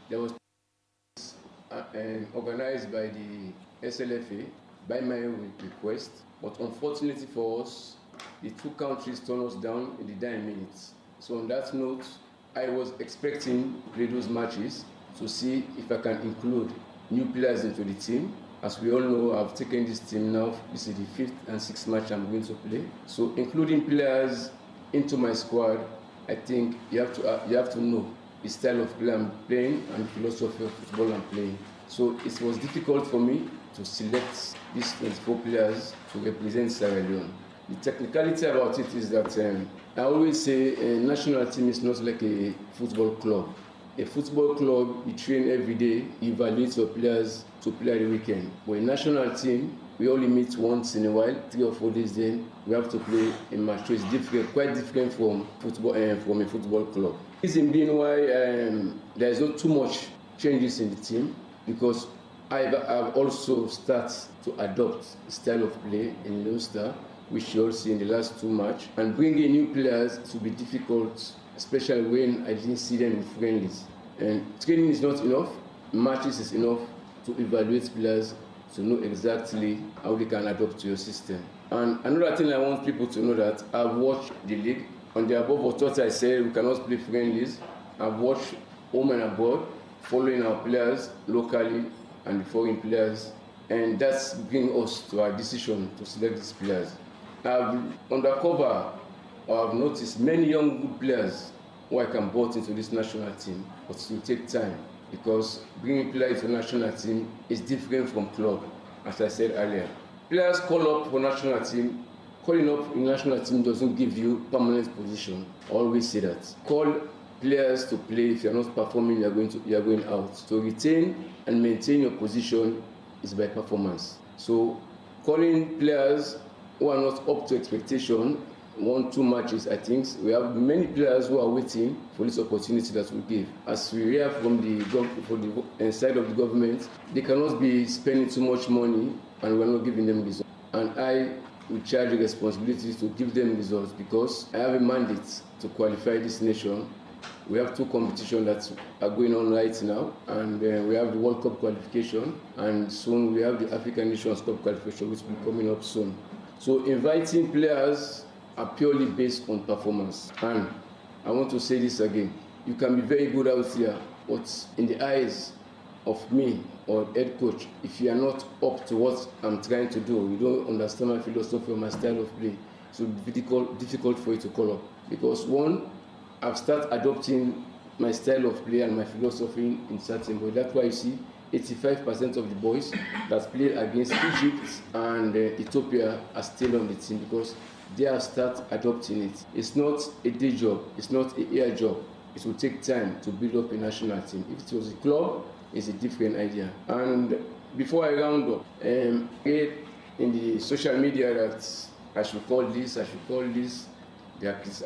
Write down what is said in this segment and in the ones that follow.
There was organized by the SLFA by my request, but unfortunately for us, the two countries turned us down in the dying minutes. So on that note, I was expecting to play those matches to see if I can include new players into the team. As we all know, I've taken this team now. This is the fifth and sixth match I'm going to play. So including players into my squad, I think you have to know the style of play I'm playing and the philosophy of football I'm playing. So it was difficult for me to select these 24 players to represent Sierra Leone. The technicality about it is that I always say a national team is not like a football club. A football club, you train every day, you evaluate your players to play at the weekend. But a national team, we only meet once in a while, 3 or 4 days then, we have to play a match. So it's different, quite different from football from a football club. Reason being why there is not too much changes in the team, because I've also started to adopt the style of play in Lone Star, which you all see in the last 2 matches. And bringing new players to be difficult, especially when I didn't see them in friendlies. And training is not enough, matches is enough to evaluate players to know exactly how they can adapt to your system. And another thing I want people to know that I've watched the league. On the above of what I said, we cannot play friendlies. I've watched home and abroad, following our players locally and the foreign players, and that's bringing us to our decision to select these players. I've undercover I've noticed many young good players who I can brought into this national team, but it will take time because bringing players to national team is different from club, as I said earlier. Players call up for national team. Calling up in national team doesn't give you permanent position. I always say that. Call players to play. If you're not performing, you're going out. To retain and maintain your position is by performance. So calling players who are not up to expectation, 1-2 matches, I think we have many players who are waiting for this opportunity that we give. As we hear from the side of the government, they cannot be spending too much money and we're not giving them results. And I will charge the responsibility to give them results because I have a mandate to qualify this nation. We have 2 competitions that are going on right now, and we have the World Cup qualification, and soon we have the African Nations Cup qualification, which will be coming up soon. So inviting players are purely based on performance. And I want to say this again. You can be very good out here, but in the eyes of me or head coach, if you are not up to what I'm trying to do, you don't understand my philosophy or my style of play, it will be difficult for you to call up. Because one, I've started adopting my style of play and my philosophy in certain way. That's why you see 85% of the boys that played against Egypt and Ethiopia are still on the team because they have started adopting it. It's not a day job, it's not a year job. It will take time to build up a national team. If it was a club, it's a different idea. And before I round up, in the social media that I should call this,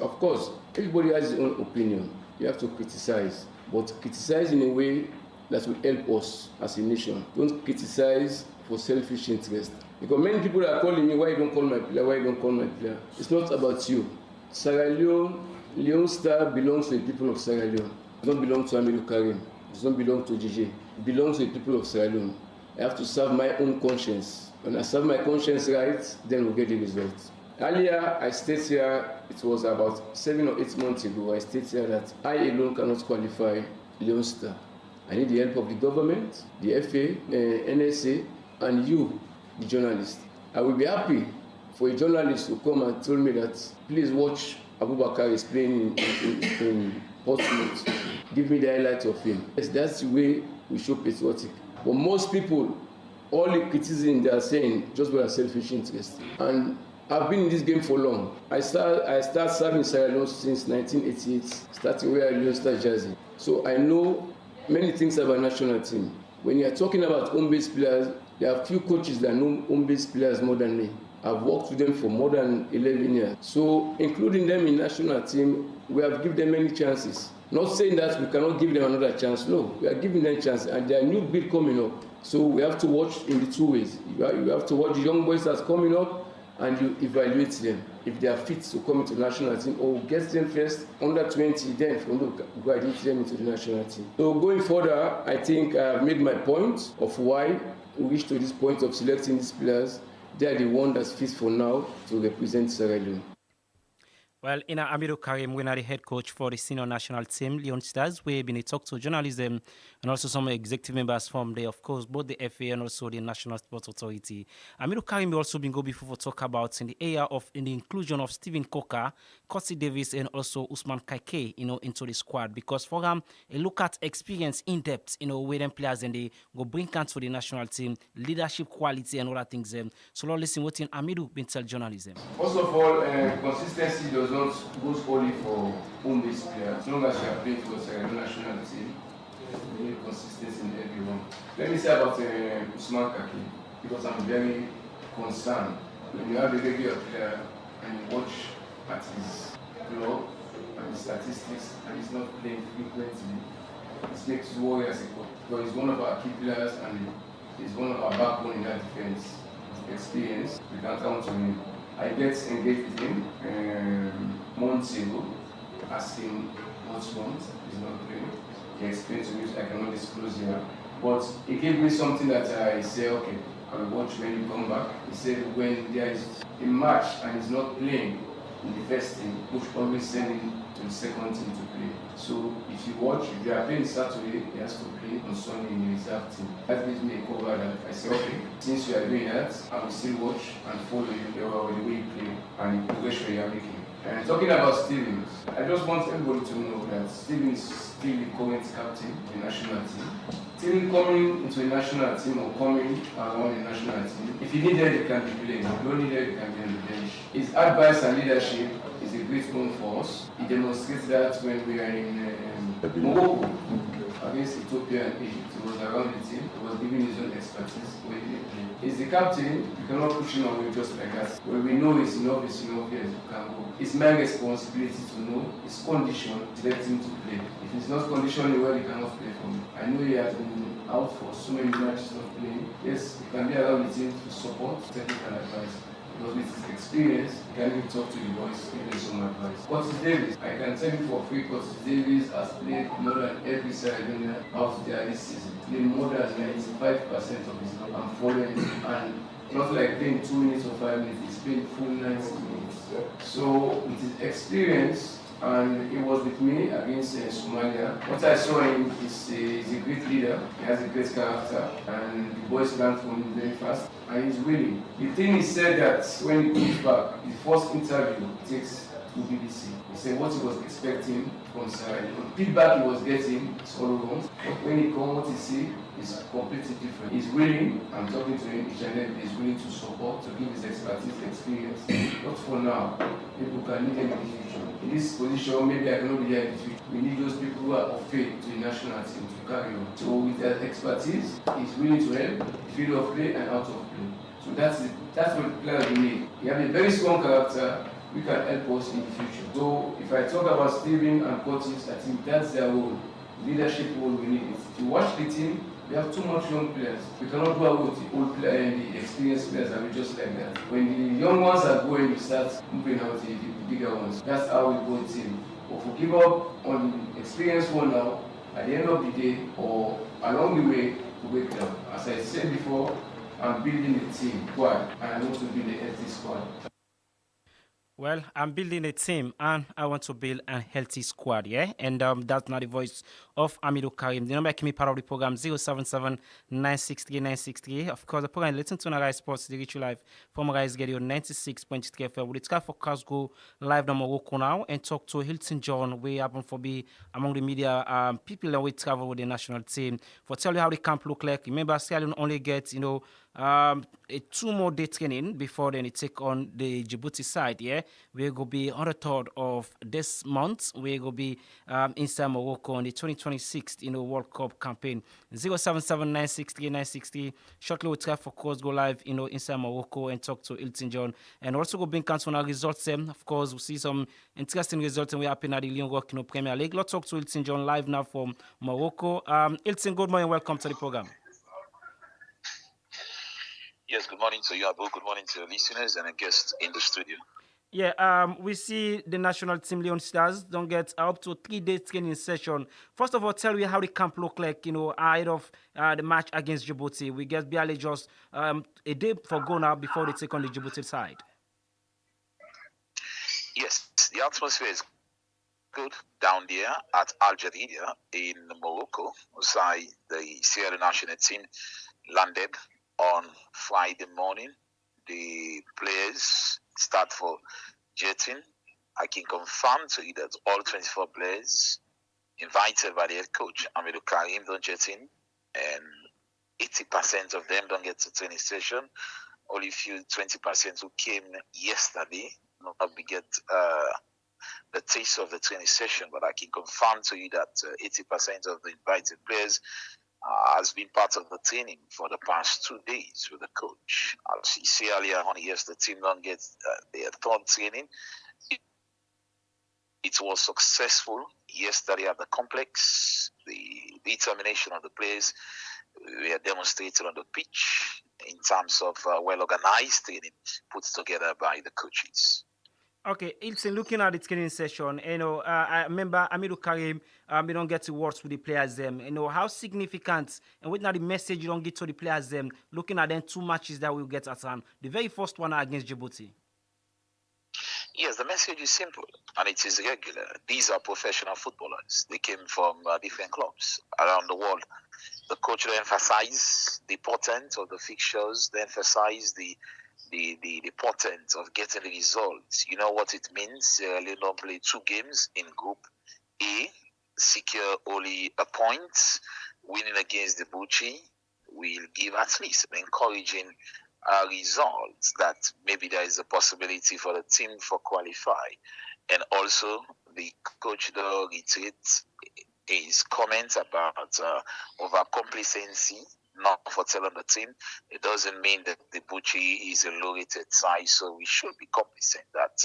of course, everybody has his own opinion. You have to criticize, but criticize in a way that will help us as a nation. Don't criticize for selfish interest. Because many people are calling me, why you don't call my player? It's not about you. Sierra Leone, Leone Star belongs to the people of Sierra Leone. It doesn't belong to Amilu Karim. It doesn't belong to JJ. It belongs to the people of Sierra Leone. I have to serve my own conscience. When I serve my conscience right, then we'll get the results. Earlier, I stated here, it was about 7 or 8 months ago, I stated here that I alone cannot qualify Leone Star. I need the help of the government, the FA, NSA, and you, the journalist. I will be happy for a journalist to come and tell me that, please watch Abubakar is playing in Portsmouth. Give me the highlights of him. Yes, that's the way we show patriotic. But most people, all the criticism they are saying, just for a selfish interest. And I've been in this game for long. I started serving Sierra Leone since 1988, starting where I Leone Star jersey. So I know many things about national team. When you are talking about home-based players, there are few coaches that know home-based players more than me. I've worked with them for more than 11 years. So including them in national team, we have given them many chances. Not saying that we cannot give them another chance. No, we are giving them chances, and there are new bid coming up. So we have to watch in the 2 ways. You have to watch the young boys that's coming up, and you evaluate them if they are fit to come into the national team, or get them first under 20, then from there graduate them into the national team. So going further, I think I have made my point of why we reach to this point of selecting these players. They are the one that's fit for now to represent Sierra Leone. Well, Ina Amiru Karim, we are the head coach for the senior national team, Leon Stars. We've been talk to journalism and also some executive members from the, of course, both the FA and also the National Sports Authority. Amiru Karim we also been go before for talk about in the area of in the inclusion of Stephen Coker, Kosi Davis, and also Usman Kaike, into the squad. Because for them, a look at experience in depth, where them players and they go bring count for the national team, leadership quality and other things. So let's listen what in Amiru been tell journalism. First of all, consistency does not go only for home-based players. As long as you are playing for the national team, you need consistency in everyone. Let me say about Usman Kaki, because I'm very concerned. When you have a regular player and you watch at his club and his statistics and he's not playing frequently, it makes you worry as a coach. Because he's one of our key players and he's one of our backbone in that defense. Experience, we can count on him. I get engaged with him months ago, asked him what's wrong, he's not playing. He explained to me, I cannot disclose here. But he gave me something that I said, okay, I will watch when you come back. He said when there is a match and he's not playing in the first team, coach always send him to the second team to play. So if you watch, if you are playing Saturday, he has to play on Sunday in the reserve team. That gives me a cover that I say, okay, since you are doing that, I will still watch and follow you the way you play and the progression you are making. And talking about Stevens, I just want everybody to know that Stevens is still the current captain of the national team. Still coming into the national team or coming around the national team, if you need it, you can be playing. If you don't need it, you can be on the bench. His advice and leadership is a great one for us. He demonstrates that when we are in Morocco against Ethiopia and Egypt. He was around the team, he was giving his own expertise. He's the captain, you cannot push him away just like that. When we know it's enough, yes, you can go. It's my responsibility to know his condition to let him to play. If he's not conditioned well, he cannot play for me. I know he has been out for so many matches not playing. Yes, he can be around the team to support, technical advice. Because with his experience, he can even talk to the boys, give them some advice. Curtis Davis, I can tell you for free, Curtis Davis has played more than every Sierra out there this season. He played more than 95% of his game and following him. And not like playing 2 minutes or 5 minutes, he's playing full 90 minutes. So with his experience, and he was with me against Somalia. What I saw him is he's a great leader, he has a great character, and the boys learn from him very fast, and he's willing. The thing he said that when he comes back, the first interview he takes to BBC. He said what he was expecting from Sarah. The feedback he was getting is all wrong, but when he comes, what he see is completely different. He's willing, I'm talking to him each and every day, he's willing to support, to give his expertise, experience. Not for now, people can need him in the future. In this position, maybe I cannot be here in the future. We need those people who are of faith to the national team to carry on. So with that expertise, he's willing to help, field of play and out of play. So that's what players we need. He has a very strong character, we can help us in the future. So if I talk about Steven and Curtis, I think that's their role, leadership role we need. If you watch the team, we have too much young players. We cannot do away with the old players and the experienced players and we just like that. When the young ones are going, we start moving out the bigger ones. That's how we go team. But if we give up on the experienced one now, at the end of the day or along the way, we wake down. As I said before, I'm building a team squad and I want to build a healthy squad. Well, I'm building a team and I want to build a healthy squad, yeah? And that's not the voice of Amiru Karim. The number can be part of the program 077 Of course, the program Listen to Nagai Sports, the Rich Live from Rise Radio 96.3 FM. We'll try for cars go live to Morocco now and talk to Hilton John. We happen for be among the media people that we travel with the national team for tell you how the camp look like. Remember, Sierra only get, a 2 more day training before then it take on the Djibouti side, yeah? We're going to be on the 3rd of this month. We're going to be inside Morocco on the 2026 World Cup campaign. 077 Shortly we'll try for course go live, inside Morocco and talk to Hilton John. And also go bring count on our results. Of course, we'll see some interesting results and we happen at the Lyon Rock Premier League. Let's talk to Hilton John live now from Morocco. Hilton, good morning. Welcome to the program. Yes, good morning to you, Abu. Good morning to your listeners and a guest in the studio. Yeah, we see the national team Leon Stars don't get up to 3 days training session. First of all, tell me how the camp look like, ahead of the match against Djibouti. We get barely just a day for go now before they take on the Djibouti side. Yes, the atmosphere is good down there at Al Jadida in Morocco. Side the Sierra national team landed on Friday morning. The players start for jetting. I can confirm to you that all 24 players invited by the head coach Amidou Karim don't jet in, and 80% of them don't get to training session. Only few 20% who came yesterday not we get the taste of the training session, but I can confirm to you that 80% of the invited players has been part of the training for the past 2 days with the coach. As you see earlier on, yes, the team don't get their third training. It was successful yesterday at the complex. The determination of the players were demonstrated on the pitch in terms of well-organized training put together by the coaches. Okay, it's looking at the training session. I remember Amiru Karim. You don't get to work with the players. Them, how significant and what now the message you don't get to the players. Them, looking at them 2 matches that we'll get at hand. The very first one against Djibouti. Yes, the message is simple and it is regular. These are professional footballers. They came from different clubs around the world. The coach will emphasize the importance of the fixtures. They emphasize the importance of getting the results. You know what it means? They don't play 2 games in Group A, secure only a point. Winning against the Bucci will give at least an encouraging results that maybe there is a possibility for the team for qualify. And also the coach though reiterates his comments about over complacency, not for telling the team. It doesn't mean that the Bucci is a low rated side, so we should be complacent that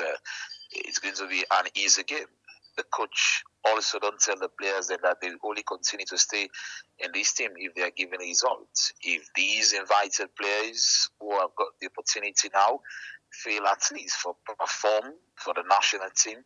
it's going to be an easy game. The coach also don't tell the players that they only continue to stay in this team if they are given results. If these invited players who have got the opportunity now fail at least for perform for the national team,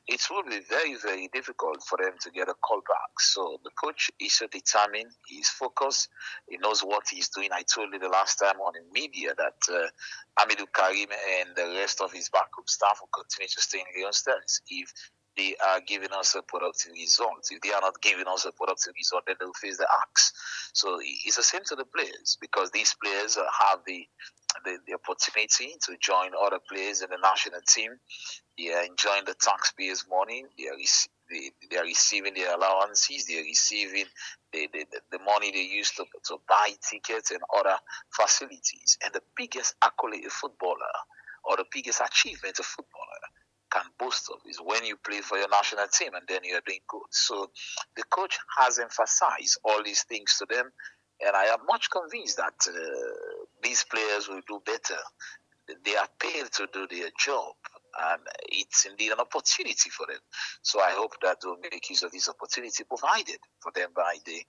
it will be very, very difficult for them to get a call back. So the coach is so determined, he's focused, he knows what he's doing. I told you the last time on in media that Amidou Karim and the rest of his backup staff will continue to stay in Leon Stars. If they are giving us a productive result. If they are not giving us a productive result, then they'll face the axe. So it's the same to the players because these players have the opportunity to join other players in the national team. They are enjoying the taxpayers' money. They are receiving their allowances. They are receiving the money they use to buy tickets and other facilities. And the biggest accolade a footballer or the biggest achievement a footballer can boast of is when you play for your national team and then you're doing good. So the coach has emphasized all these things to them, and I am much convinced that these players will do better. They are paid to do their job, and it's indeed an opportunity for them. So I hope that they'll make use of this opportunity provided for them by the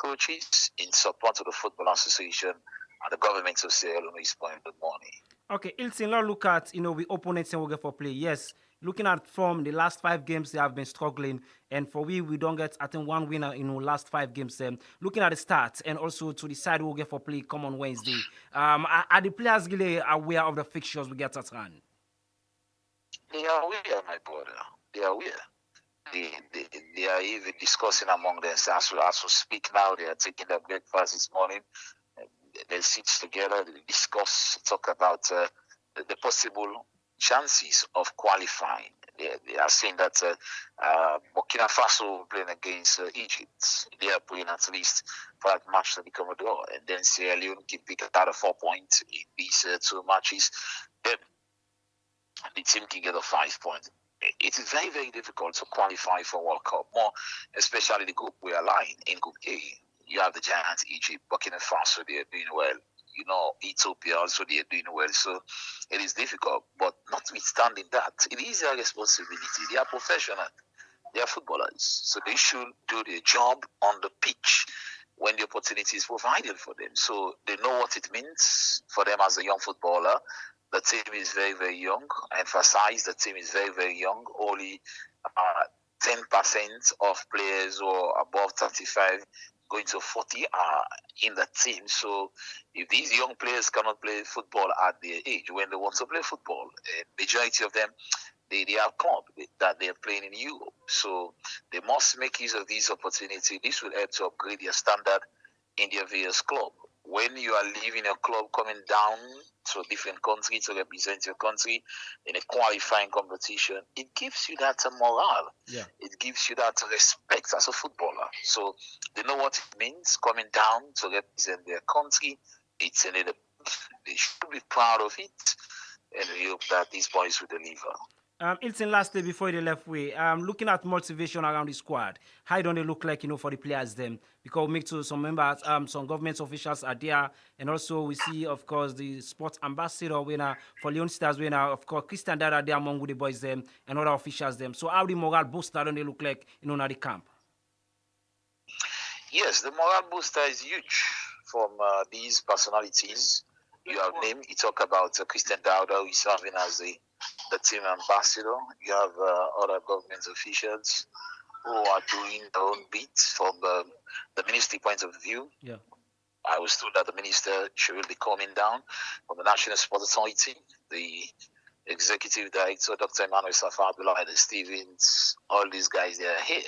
coaches in support of the Football Association and the government of Sierra Leone is point of money. Okay, Ilson, now look at the opponents and we get for play. Yes, looking at from the last 5 games, they have been struggling, and for we don't get I think one winner in the last 5 games. Looking at the stats and also to decide who will get for play come on Wednesday. Are the players really aware of the fixtures we get at hand? They are aware, my brother. They are aware. They are even discussing among themselves. As we speak now, they are taking their breakfast this morning. They sit together, they discuss, talk about the possible chances of qualifying. They are saying that Burkina Faso playing against Egypt. They are playing at least for that match to become a draw. And then Sierra Leone can pick out a 4 points in these 2 matches. Then the team can get a 5 point. It is very, very difficult to qualify for World Cup, more especially the group we are lying in Group A. You have the giants, Egypt, Burkina Faso, they are doing well. Ethiopia also, they are doing well. So it is difficult. But notwithstanding that, it is their responsibility. They are professional. They are footballers. So they should do their job on the pitch. when the opportunity is provided for them. So they know what it means for them as a young footballer. The team is very, very young. I emphasize the team is very, very young. Only 10% of players who are above 35 going to 40 are in the team. So if these young players cannot play football at their age, when they want to play football, majority of them, they have club that they're playing in Europe. So they must make use of this opportunity. This will help to upgrade their standard in their various club. When you are leaving a club, coming down to a different country to represent your country in a qualifying competition, it gives you that morale. Yeah. It gives you that respect as a footballer. So they know what it means coming down to represent their country. It's in it. They should be proud of it, and we hope that these boys will deliver. Ilton, lastly, before they left way, looking at motivation around the squad, how don't they look like, for the players them? Because we make to some members, some government officials are there, and also we see, of course, the sports ambassador winner for Leon Stars winner, of course, Christian Dada there among with the boys them and other officials them. So how the morale booster don't they look like, at the camp? Yes, the morale booster is huge from these personalities you have named. You talk about Christian Dowder, who is serving as the team ambassador. You have other government officials who are doing their own bit from the ministry point of view. Yeah. I was told that the minister should be coming down from the National Sports Authority, the executive director, Dr. Emmanuel Safadullah, the Stevens, all these guys, they are here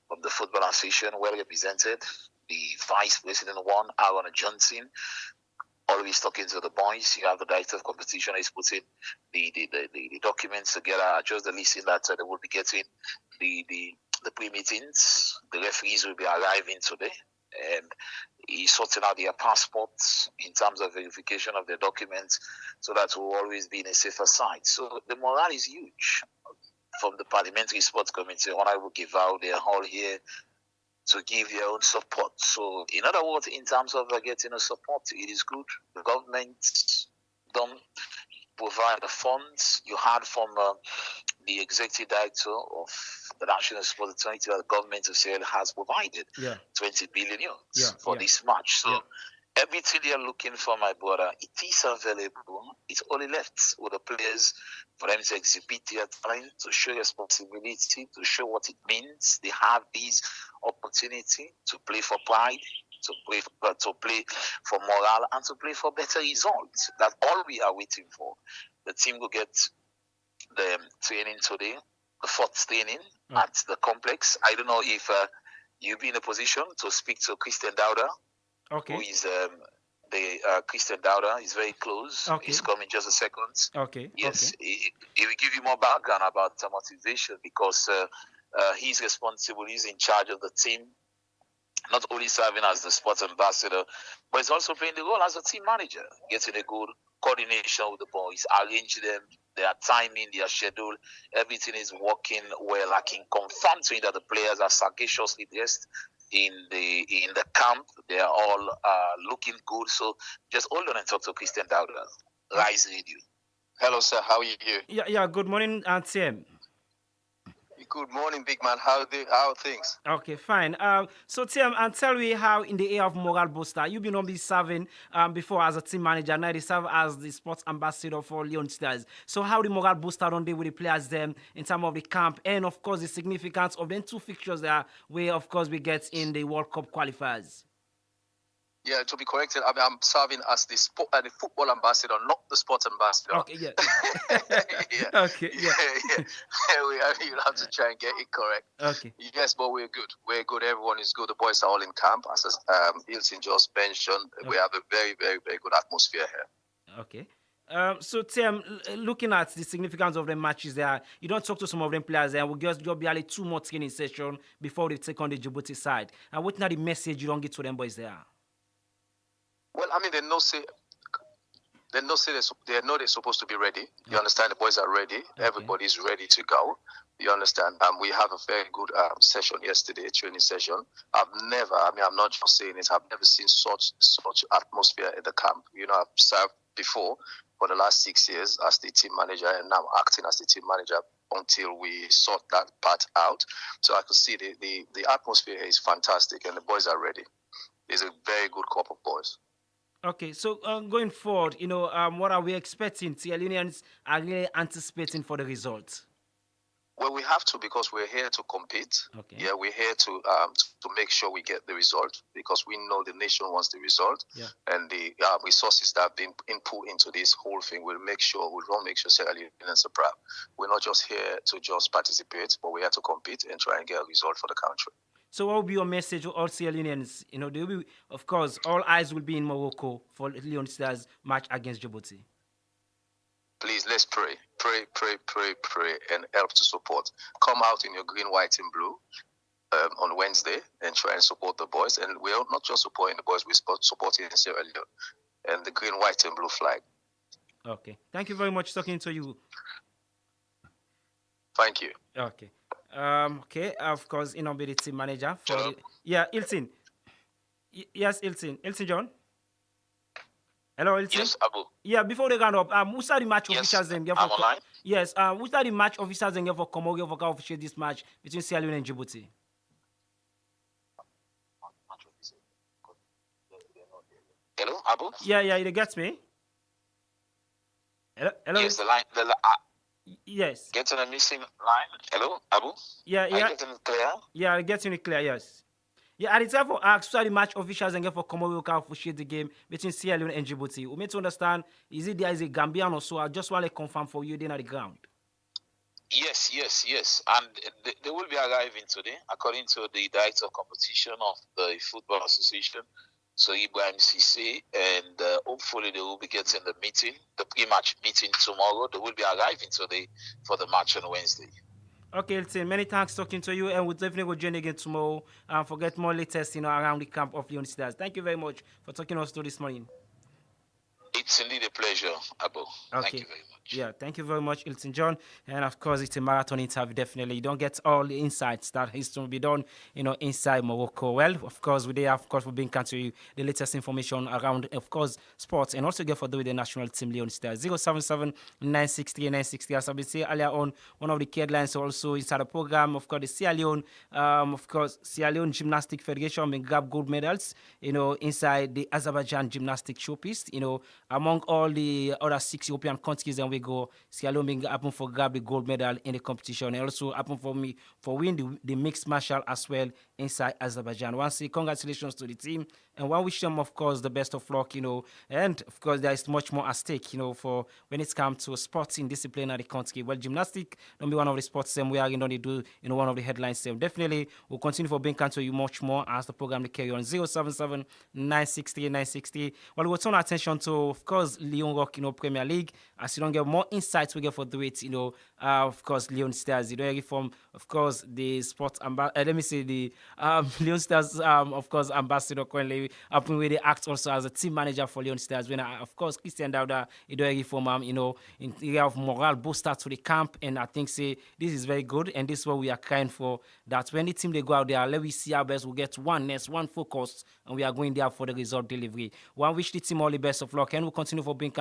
from the Football Association, well represented. The Vice President one, Aaron Johnson, always talking to the boys. You have the director of competition is putting the documents together, just the listing that they will be getting the pre-meetings. The referees will be arriving today, and he's sorting out their passports in terms of verification of their documents, so that will always be in a safer side. So the morale is huge. From the Parliamentary Sports Committee, I will give out their all here to give their own support. So, in other words, in terms of getting a support, it is good. The government don't provide the funds. You heard from the executive director of the National Sports Authority that the government of Sierra has provided 20 billion euros for this match. So everything they are looking for, my brother, it is available. It's only left with the players for them to exhibit their talent, to show responsibility, to show what it means. They have this opportunity to play for pride, to play for morale, and to play for better results. That's all we are waiting for. The team will get the training today, the fourth training at the complex. I don't know if you'll be in a position to speak to Christian Dowder, who is Christian Dowder is very close. He's coming just a second. Yes, he will give you more background about motivation, because he's responsible. He's in charge of the team, not only serving as the sports ambassador, but he's also playing the role as a team manager, getting a good coordination with the boys, arranging them, their timing, their schedule. Everything is working well. I can confirm to you that the players are sagaciously dressed in the camp. They are all looking good. So just hold on and talk to Christian Dowder, Rise Radio. Hello, sir. How are you? Yeah. Good morning, TM. Good morning, big man. How are things? Okay, fine. So Tim, and tell me how in the area of morale booster, you've been only serving before as a team manager, now you serve as the sports ambassador for Leon Stars. So how the morale booster on day with the players them in terms of the camp, and of course the significance of the two fixtures that where of course we get in the World Cup qualifiers. Yeah, to be corrected, I'm serving as the football ambassador, not the sports ambassador. Okay, yeah. Okay, yeah. You have to try and get it correct. Okay. Yes, but we're good. We're good. Everyone is good. The boys are all in camp. As Hilton just mentioned, we have a very, very, very good atmosphere here. Okay. So Tim, looking at the significance of the matches there, you don't talk to some of them players there. We'll just be only 2 more training sessions before they take on the Djibouti side. And what now the message you don't get to them boys there? Well, I mean, they know they're supposed to be ready. You understand? The boys are ready. Okay. Everybody's ready to go. You understand? We have a very good session yesterday, training session. I'm not just saying it. I've never seen such atmosphere in the camp. I've served before for the last 6 years as the team manager, and now acting as the team manager until we sort that part out. So I could see the atmosphere is fantastic, and the boys are ready. It's a very good crop of boys. Okay, so going forward, what are we expecting? Sierra Leoneans are really anticipating for the results. Well, we have to, because we're here to compete. Okay. Yeah, we're here to make sure we get the result, because we know the nation wants the result. Yeah. And the resources that have been input into this whole thing will make sure Sierra Leoneans are proud. We're not just here to just participate, but we're here to compete and try and get a result for the country. So what will be your message to all Sierra Leoneans? There will be, of course, all eyes will be in Morocco for Leon Stars match against Djibouti. Please, let's pray, and help to support. Come out in your green, white, and blue on Wednesday and try and support the boys. And we're not just supporting the boys, we're supporting Sierra Leone and the green, white, and blue flag. Okay. Thank you very much. Talking to you. Thank you. Okay. Okay. Of course, be the team manager for Iltin. Yes, Iltin. Iltin John. Hello, Iltin. Yes, Abu. Yeah, before they round up, who's the match officials then? I'm online. Yes, who's the match officials then for Comorio for officiate this match between Sierra Leone and Djibouti? Hello, Abu. Yeah, you get me. Hello. Yes, the line. Yes. Getting a missing line. Hello, Abu. Yeah. Are you getting it clear? Yeah, getting it clear. Yes. Yeah, at the time for ask, the match officials and for Comorio can officiate the game between Sierra Leone and Djibouti. We need to understand, is it there is a Gambian or so? I just want to confirm for you then at the ground. Yes. And they will be arriving today, according to the director of competition of the Football Association, so Ibrahim Cisse, and hopefully they will be getting the pre-match meeting tomorrow. They will be arriving today for the match on Wednesday. Okay, Elton, many thanks talking to you, and we'll definitely go join again tomorrow and forget more latest, around the camp of Leon Stars. Thank you very much for talking us through this morning. It's indeed a pleasure, Abu. Okay. Thank you very much. Yeah, thank you very much, Ilton John. And of course, it's a marathon interview, definitely. You don't get all the insights that is to be done, inside Morocco. Well, of course, we've been country the latest information around, of course, sports, and also get for the national team, Leon Stars. 077-963-960. As I've been saying earlier on, one of the key headlines also inside the program, of course, the Sierra Leone Gymnastic Federation been grab gold medals, inside the Azerbaijan gymnastic showpiece, among all the other 6 European countries, and we go, Sierra Leone happen for grab the gold medal in the competition, and also happen for win the mixed martial as well inside Azerbaijan. Once again, congratulations to the team, and one wish them, of course, the best of luck, and of course there is much more at stake, for when it comes to sporting discipline at the country. Well, gymnastics don't be one of the sports we are going to do, one of the headlines. Definitely, we'll continue for being to you much more as the program will carry on. 077-960-960. Well, we'll turn our attention to, of course, Leon Rock, Premier League. As you don't get more insights, we get for do it, of course, Leon Stars, from, of course, the sports let me say the Leon Stars, of course, ambassador currently up with the act also as a team manager for Leon Stars. When of course, Christian Dauda, from in area of morale booster to the camp, and I think say this is very good, and this is what we are crying for. That when the team they go out there, let me see our best. We get oneness, one focus, and we are going there for the result delivery. One wish the team all the best of luck, and we'll continue for being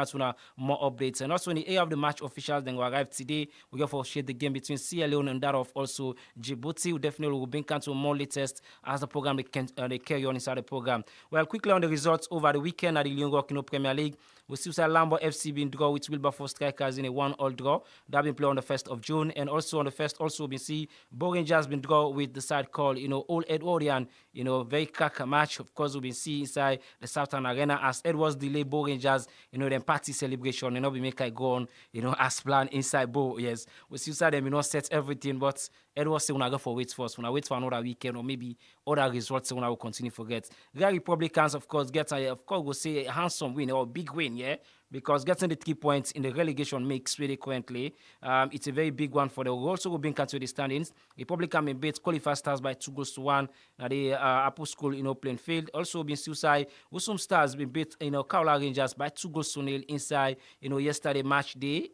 more updates. And also in the area of the match officials, then we arrive today. We go for share the game between Sierra Leone and that of also Djibouti. We definitely will bring more latest as the program they carry on inside the program. Well, quickly on the results over the weekend at the Leon Rock Premier League. We still see Lambo FC being draw with Wilberforce Strikers in a 1-1 draw. That been played on the 1st of June. And also on the 1st, also we see Bo Rangers been draw with the side called, Old Edwardian, very crack match. Of course, we've been seeing inside the Southern Arena as Edwards delay Bo Rangers, then party celebration, we make it go on, as planned inside Bo. Yes, we still see them, set everything, but Edwards say we'll go for wait first. We'll wait for another weekend or maybe other results we'll continue to get. The Republicans, of course, we'll say a handsome win or a big win, yeah? Because getting the 3 points in the relegation mix really currently, it's a very big one for them. We'll also go back to the standings. Republican may beat Qualify Stars by 2-1 at the Apple School, playing field. Also been suicide. Usum Stars been beat, Kaula Rangers by 2-0 inside, yesterday match day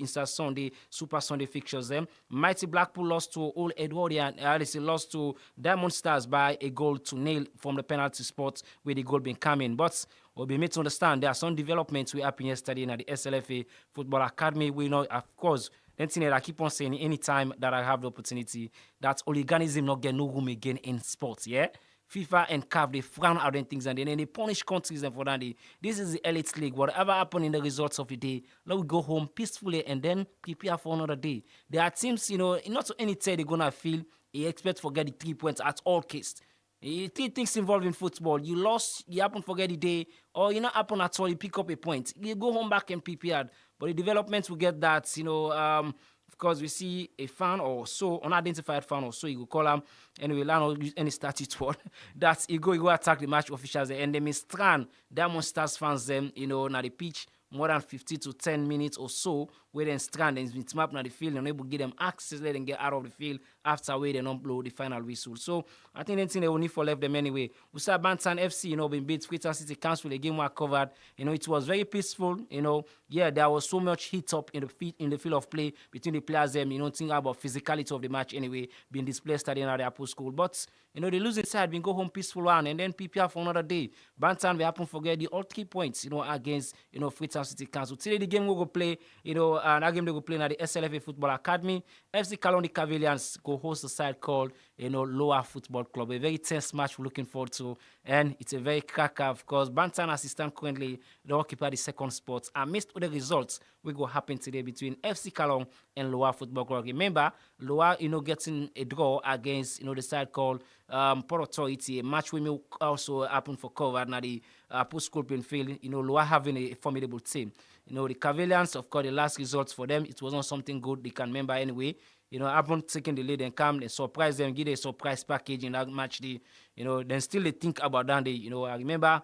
inside Sunday, Super Sunday fixtures. Mighty Blackpool lost to Old Edwardian, lost to Diamond Stars by 1-0 from the penalty spot where the goal been coming. But we'll be made to understand there are some developments we happened yesterday in the SLFA Football Academy. We know, of course, the thing that I keep on saying anytime that I have the opportunity, that hooliganism not get no room again in sports, yeah? FIFA and CAF, they frown out and things, and then they punish countries and for that day. This is the elite league. Whatever happened in the results of the day, let we go home peacefully and then prepare for another day. There are teams, not any time they're gonna feel you expect to get the 3 points at all costs. Three things involved in football. You lost, you happen to forget the day, or you not happen at all, you pick up a point. You go home back and prepared. But the development will get that, of course, we see a fan or so, unidentified fan or so, you go call them, anyway, land or use any statute word. That's you go attack the match officials, and they mistrand Diamond Stars fans them, now the pitch more than 50 to 10 minutes or so, where they strand and it's map now the field and able to give them access, let them get out of the field after where they don't blow the final whistle. So I think anything they will need for left them anyway. We saw Bantan FC, been beat Freetown City Council, the game was covered. It was very peaceful. There was so much heat up in the field of play between the players. Think about physicality of the match anyway, being displayed starting at the Apple School. But the losing side been go home peaceful one and then prepare for another day. Bantan we happen forget the all 3 points, against Freetown City Council. Today the game we go play, that game they go play at the SLFA Football Academy. FC Kalonji Cavaliers go host a side called Lower Football Club. A very tense match we're looking forward to, and it's a very cracker, of course. Bantan assistant currently they occupy the second spot. Amidst the results we go happen today between FC Kalonji and Lower Football Club. Remember, Lower getting a draw against the side called Port Authority, a match we may also happen for cover now the post-school field. Lower having a formidable team. The Cavaliers, of course, the last results for them, it wasn't something good they can remember anyway. Upon taking the lead and come and surprise them, give a surprise package in that match day. Then still they think about that day. I remember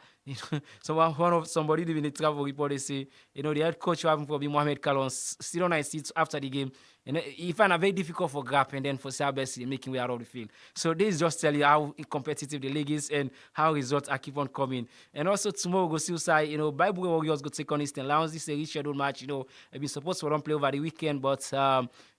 somebody doing the travel report, they say, the head coach having for Mohamed Kalon still on his seat after the game. He find it very difficult for Grap and then for Sabesi making way out of the field. So this just tell you how competitive the league is and how results are keep on coming. And also tomorrow go see side, Bible Warriors go take on Eastern Lions. This is a rescheduled match. They've been supposed to play over the weekend, but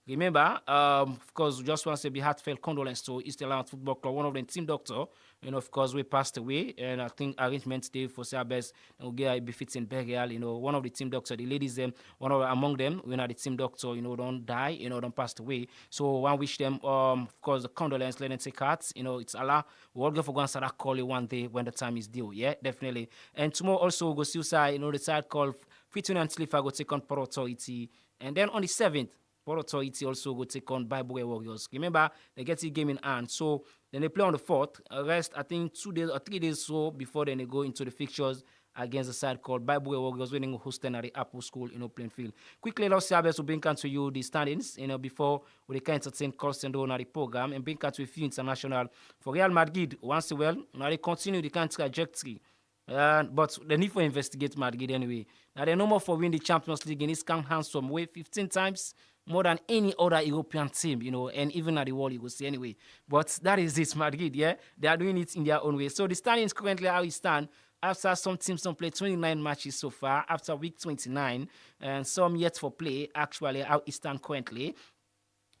remember, of course, we just want to say be heartfelt condolence to Eastern Lions Football Club. One of the team doctor, of course, we passed away, and I think arrangements today for Sabes will get a befitting burial. One of the team doctor, the ladies, among them, when the team doctor, don't die, don't pass away. So one wish them, of course, the condolence, let them take heart. It's Allah. We're all going for one call you one day when the time is due. Yeah, definitely. And tomorrow also we'll go see the side called Freetown and Slipper go take on Port Authority, and then on the 7th. Port Authority also go take on Bible Warriors. Remember, they get the game in hand. So then they play on the 4th. Rest, I think 2 days or 3 days so before then they go into the fixtures against a side called Bible Warriors, winning hosting at the Apple School, Plainfield. Quickly, let's see to bring to you the standings, before we can entertain calls and on the program and bring to a few international. For Real Madrid, once well, now they continue the kind of trajectory. But they need to investigate Madrid anyway. Now they're no more for win the Champions League in this count handsome way 15 times. More than any other European team, and even at the world, you will see anyway. But that is it, Madrid, yeah? They are doing it in their own way. So the standings currently how we stand, after some teams don't play 29 matches so far, after week 29, and some yet for play, actually, how it stand currently.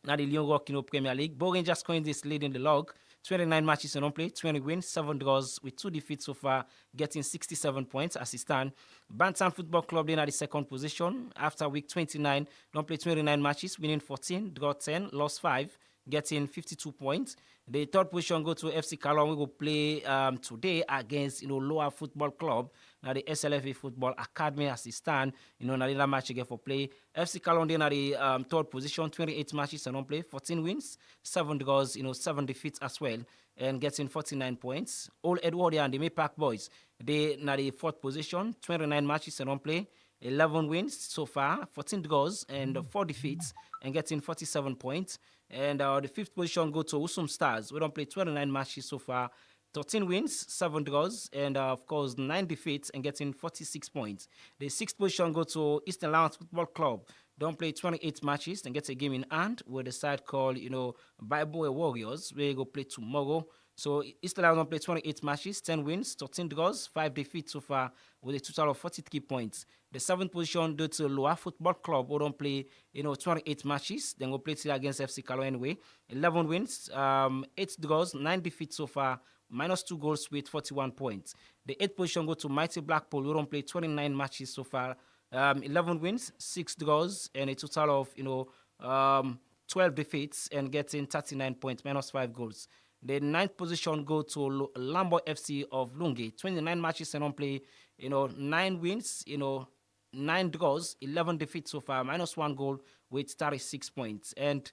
Now the Lyon Rock, Premier League. Bo Rangers currently is leading the log. 29 matches in play, 20 wins, 7 draws with 2 defeats so far, getting 67 points as it stands. Bantam Football Club in at the second position after week 29, don't play 29 matches, winning 14, draw 10, lost 5, getting 52 points. The third position go to FC Kalon. We will play today against Lower Football Club. Now the SLFA Football Academy as it stand. Another match again for play. FC Kalon then at the third position, 28 matches and don't play, 14 wins, 7 draws, 7 defeats as well, and getting 49 points. Old Edwardian and the Maypark Boys, they now the fourth position, 29 matches and don't play, 11 wins so far, 14 draws and 4 defeats, and getting 47 points. And the fifth position go to Usum Stars. We don't play 29 matches so far, 13 wins, 7 draws, and of course 9 defeats, and getting 46 points. The sixth position go to Eastern Lions Football Club. Don't play 28 matches and get a game in hand with the side called Bible Warriors. We go play tomorrow. So Eastern Lions don't play 28 matches, 10 wins, 13 draws, 5 defeats so far, with a total of 43 points. The seventh position go to Loa Football Club, who don't play 28 matches. Then we'll play today against FC Kalon anyway. 11 wins, 8 draws, 9 defeats so far, minus 2 goals with 41 points. The eighth position go to Mighty Blackpool, who don't play 29 matches so far. 11 wins, 6 draws, and a total of 12 defeats, and getting 39 points, minus 5 goals. The ninth position go to Lambo FC of Lungi. 29 matches and on play, 9 wins, 9 draws, 11 defeats so far, -1 goal with 36 points. And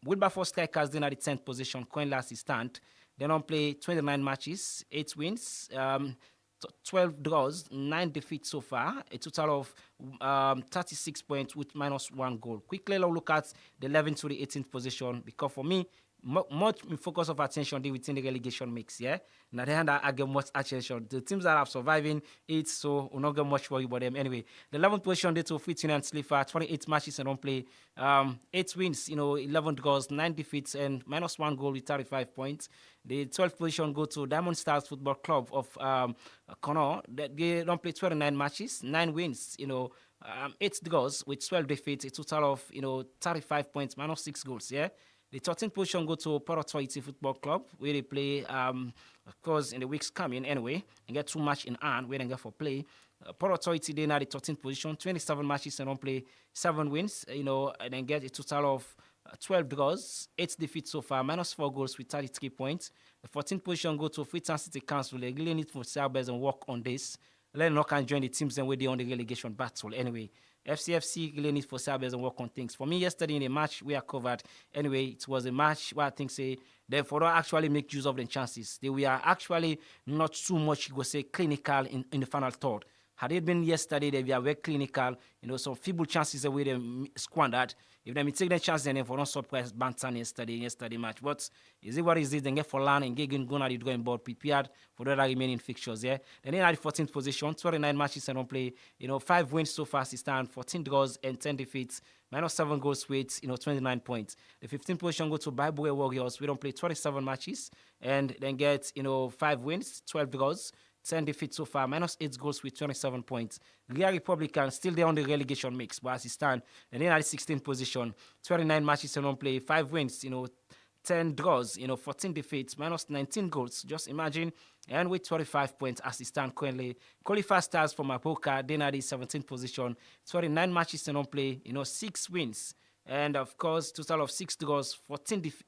Wilberforce Strikers then at the 10th position, currently as it stand. They don't play 29 matches, 8 wins, 12 draws, 9 defeats so far, a total of 36 points with -1 goal. Quickly, look at the 11th to the 18th position, because for me, much focus of attention there within the relegation mix, yeah. Now the hand I get much attention. The teams that are surviving it, so we'll not get much worry about them. Anyway, the 11th position they to Fit and Slipper, 28 matches and don't play, 8 wins, 11 draws, 9 defeats, and -1 goal with 35 points. The 12th position go to Diamond Stars Football Club of Connor. They don't play 29 matches, 9 wins, 8 draws with 12 defeats, a total of 35 points, -6 goals, yeah. The 13th position go to Port Authority Football Club, where they play, of course, in the weeks coming anyway, and get 2 matches in hand, where they get for play. Port Authority, they now the 13th position, 27 matches and don't play, 7 wins, and then get a total of 12 draws, 8 defeats so far, -4 goals with 33 points. The 14th position go to Freetown City Council. They really need for Selbers and work on this. Let not can join the teams and where they on the relegation battle anyway. FCFC really need for Selbers and work on things. For me, yesterday in a match we are covered. Anyway, it was a match where I think say therefore don't actually make use of the chances. They were actually not too much, go say, clinical in the final third. Had it been yesterday, they were very clinical, some feeble chances the way they squandered. If they take the chance, then for not surprise Bantan yesterday match. But is it what is it? Then get for land and get going at the drawing board, prepared for the other remaining fixtures, yeah. Then in at the 14th position, 29 matches and don't play, 5 wins so far, stand 14 draws and 10 defeats, -7 goals with 29 points. The 15th position go to Bible Warriors. We don't play 27 matches and then get 5 wins, 12 draws, 10 defeats so far, -8 goals with 27 points. Real Republican still there on the relegation mix, but as it stands, and then at the 16th position, 29 matches and don't play, 5 wins, 10 draws, 14 defeats, -19 goals. Just imagine, and with 25 points as it stands currently. Qualified Stars from Apoka, then at the 17th position, 29 matches and don't play, 6 wins, and of course, total of 6 draws,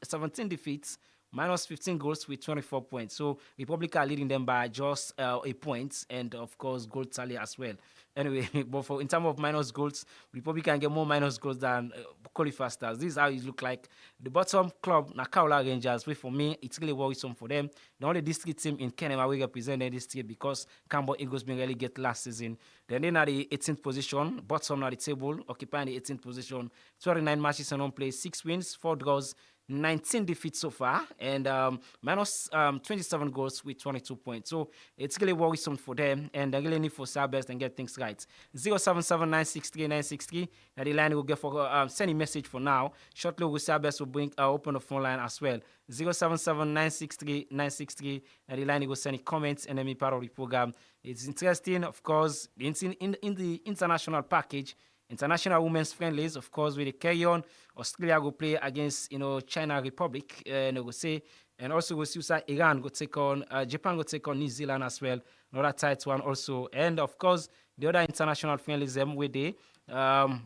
17 defeats, -15 goals with 24 points. So Republic are leading them by just a point, and of course goal tally as well. Anyway, but in terms of minus goals, Republic can get more minus goals than Qualified Stars. This is how it look like. The bottom club, Nakaula Rangers, which for me, it's really worrisome for them. The only district team in Kenema we represent the district because Cambo Eagles been really get last season. Then at the 18th position, bottom at the table, occupying the 18th position, 29 matches and on play, 6 wins, 4 draws, 19 defeats so far, and -27 goals with 22 points. So it's really worrisome for them, and they really need for Sabers and get things right. 077-963-963. Now the line will get for send a message for now. Shortly, we Sabers will bring open the phone line as well. 077-963-963. And the line will send a comments and then be part of the program. It's interesting, of course, in the international package. International women's friendlies, of course, with the carry on. Australia will play against, China Republic, and we say, and also we see Iran go take on, Japan go take on New Zealand as well. Another tight one also, and of course the other international friendlies with the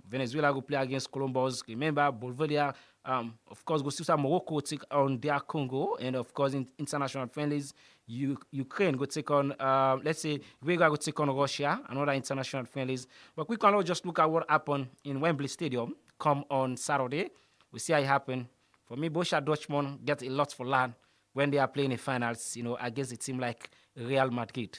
Venezuela will play against Columbus. Remember, Bolivia, of course, go see Morocco take on their Congo, and of course in international friendlies. Ukraine go take on, let's say, we go take on Russia, another international friendlies. But we can just look at what happened in Wembley Stadium come on Saturday. We see how it happened. For me, Borussia Dortmund get a lot for land when they are playing the finals, against a team like Real Madrid.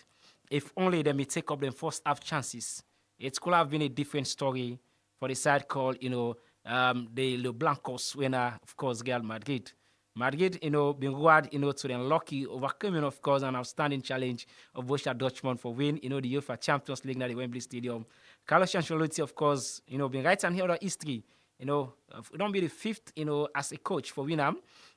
If only they may take up their first half chances, it could have been a different story for the side called, the Le Blancos winner, of course, Real Madrid. Madrid, been rewarded, to the unlucky overcoming, of course, an outstanding challenge of Borussia Dortmund for win, the UEFA Champions League at the Wembley Stadium. Carlos Ancelotti, of course, been right and here history, don't be the 5th, as a coach for Winam.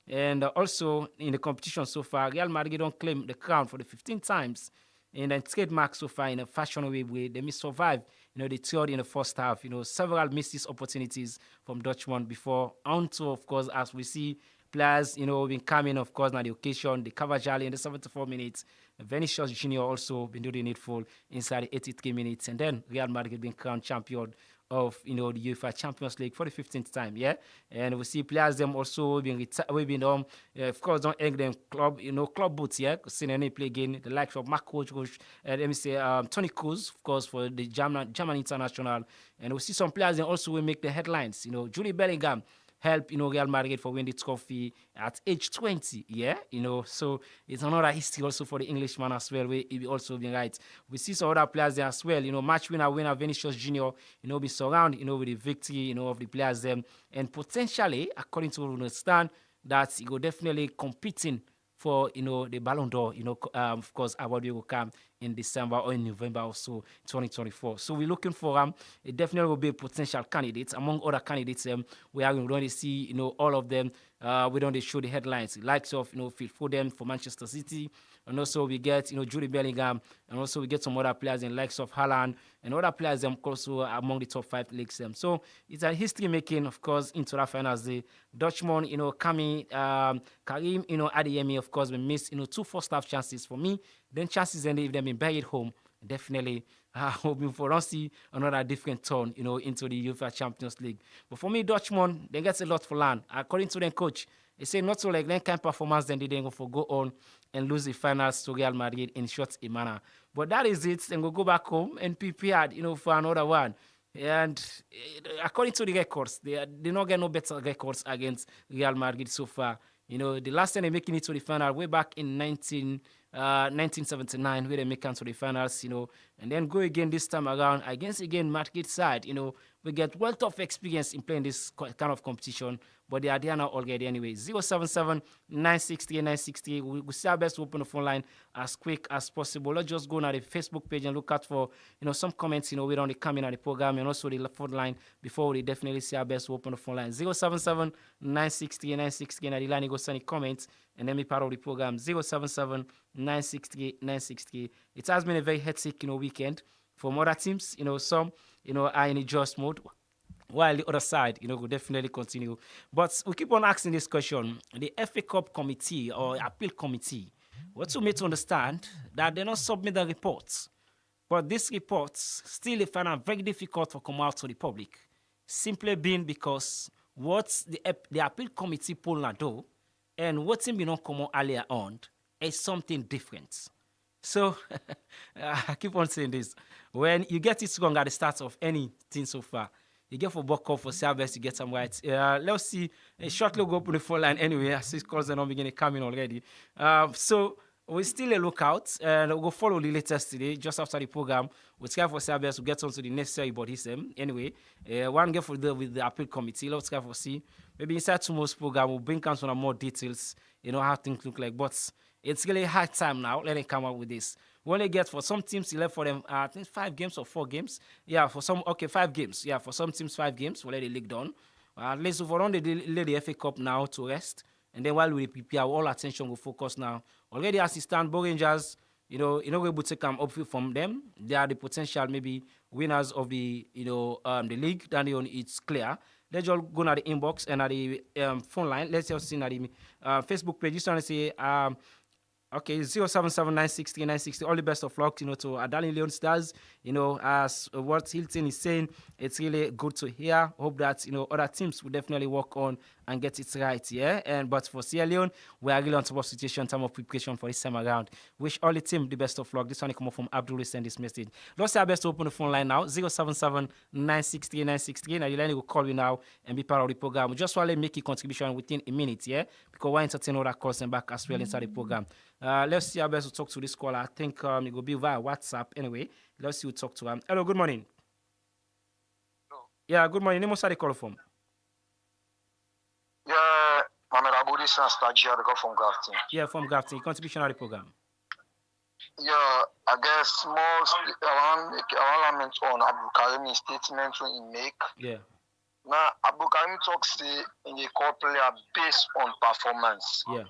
And also in the competition so far, Real Madrid don't claim the crown for the 15 times. And then trademark so far in a fashionable way. They may survive, the third in the first half, several missed opportunities from Dortmund before. Onto, of course, as we see, players, been coming, of course, on the occasion. The Cavajali in the 74 minutes. Vinicius Junior also been doing the needful inside the 83 minutes. And then Real Madrid been crowned champion of the UEFA Champions League for the 15th time. Yeah, and we see players them also being we been of course don't egg them club boots. Yeah, seeing any play again the likes of Mark Coach, let me say Tony Kroos, of course for the German international, and we see some players then also will make the headlines. Julie Bellingham help Real Madrid for win the trophy at age 20. Yeah, so it's another history also for the Englishman as well. Where he also been right. We see some other players there as well. Match winner Vinicius Junior. Be surrounded with the victory of the players them, and potentially according to understand that he will definitely competing for the Ballon d'Or. Of course, award will come in December or in November or so, 2024. So we're looking for it definitely will be a potential candidate among other candidates. We are going to see all of them. We don't show the headlines, likes of Phil Foden for Manchester City, and also we get Jude Bellingham, and also we get some other players in likes of Haaland and other players also among the top 5 leagues. So it's a history making, of course, into the finals. The Dutchman, Karim, Adeyemi, of course, we missed 2 first half chances for me. Then chances ended if they've been buried home. Definitely hoping for us see another different turn, into the UEFA Champions League. But for me, Dutchman, they get a lot for land. According to their coach, they say not so like that kind of performance, then they didn't go on and lose the finals to Real Madrid in short a manner. But that is it. Then we'll go back home and prepared, for another one. And according to the records, they not get no better records against Real Madrid so far. The last time they making it to the final way back in 1979, where they make it to the finals, and then go again this time around against again Madrid side. We get wealth of experience in playing this kind of competition, but they are there now already anyway. 077 963 963. We see our best to open the phone line as quick as possible. Let's just go on the Facebook page and look out for some comments. We don't come in at the program and also the phone line before we definitely see our best to open the phone line. 077 963 963. And the line go send comments and then be part of the program. 077 963 963. It has been a very hectic weekend for other teams. Some are in adjust mode, while the other side, will definitely continue. But we keep on asking this question: the FA Cup committee or appeal committee, what you need to understand that they don't submit the reports, but these reports still they find it very difficult to come out to the public, simply being because what the appeal committee pull now do and what's been on come out earlier on is something different. So I keep on saying this: when you get it wrong at the start of anything so far, you get for buck up for service, you get some right. Let's see a short logo up on the phone line anyway. I see calls are not beginning coming already. So we still a lookout and we'll go follow the latest today just after the program. We'll try for service to get on to the necessary bodies. Anyway, one get for the with the appeal committee. Let's try for see. Maybe inside tomorrow's program we'll bring out some more details, how things look like. But it's really hard time now. Let them come up with this. We only get for some teams, left for them, I think 5 games or 4 games. Yeah, for some, 5 games. Yeah, for some teams, 5 games. We'll let the league done. At least we've already let the FA Cup now to rest. And then while we prepare, all attention will focus now. Already as it stands, Bo Rangers, we're able to come up from them. They are the potential maybe winners of the, the league. Then it's clear. Let's just go to the inbox and at the phone line. Let's just see at the Facebook page. Just want to say, okay, 077963960. All the best of luck, to Adali Leon Stars. As what Hilton is saying, it's really good to hear. Hope that other teams will definitely work on and get it right. Yeah. But for Sierra Leone, we are really on top of situation in terms of preparation for this time around. Wish all the team the best of luck. This one come up from Abdul send this message. Let's say our best to open the phone line now. 077963963. Now you will call me now and be part of the program. We just want to make a contribution within a minute, yeah? Because we're entertaining other calls and back as well inside the program. Let's see how best to talk to this caller. I think it will be via WhatsApp anyway. Let's see who talk to him. Hello, good morning. Hello. Yeah, good morning. Name the call from. Yeah, Mohamed Aboudi Stagia, the guy from Grafton. Yeah, from Grafton. Contribution of the program. Yeah, I guess most around lament on Abdul Karim's statement when he make. Yeah. Now Abdul Karim talks in the core player based on performance. Yeah.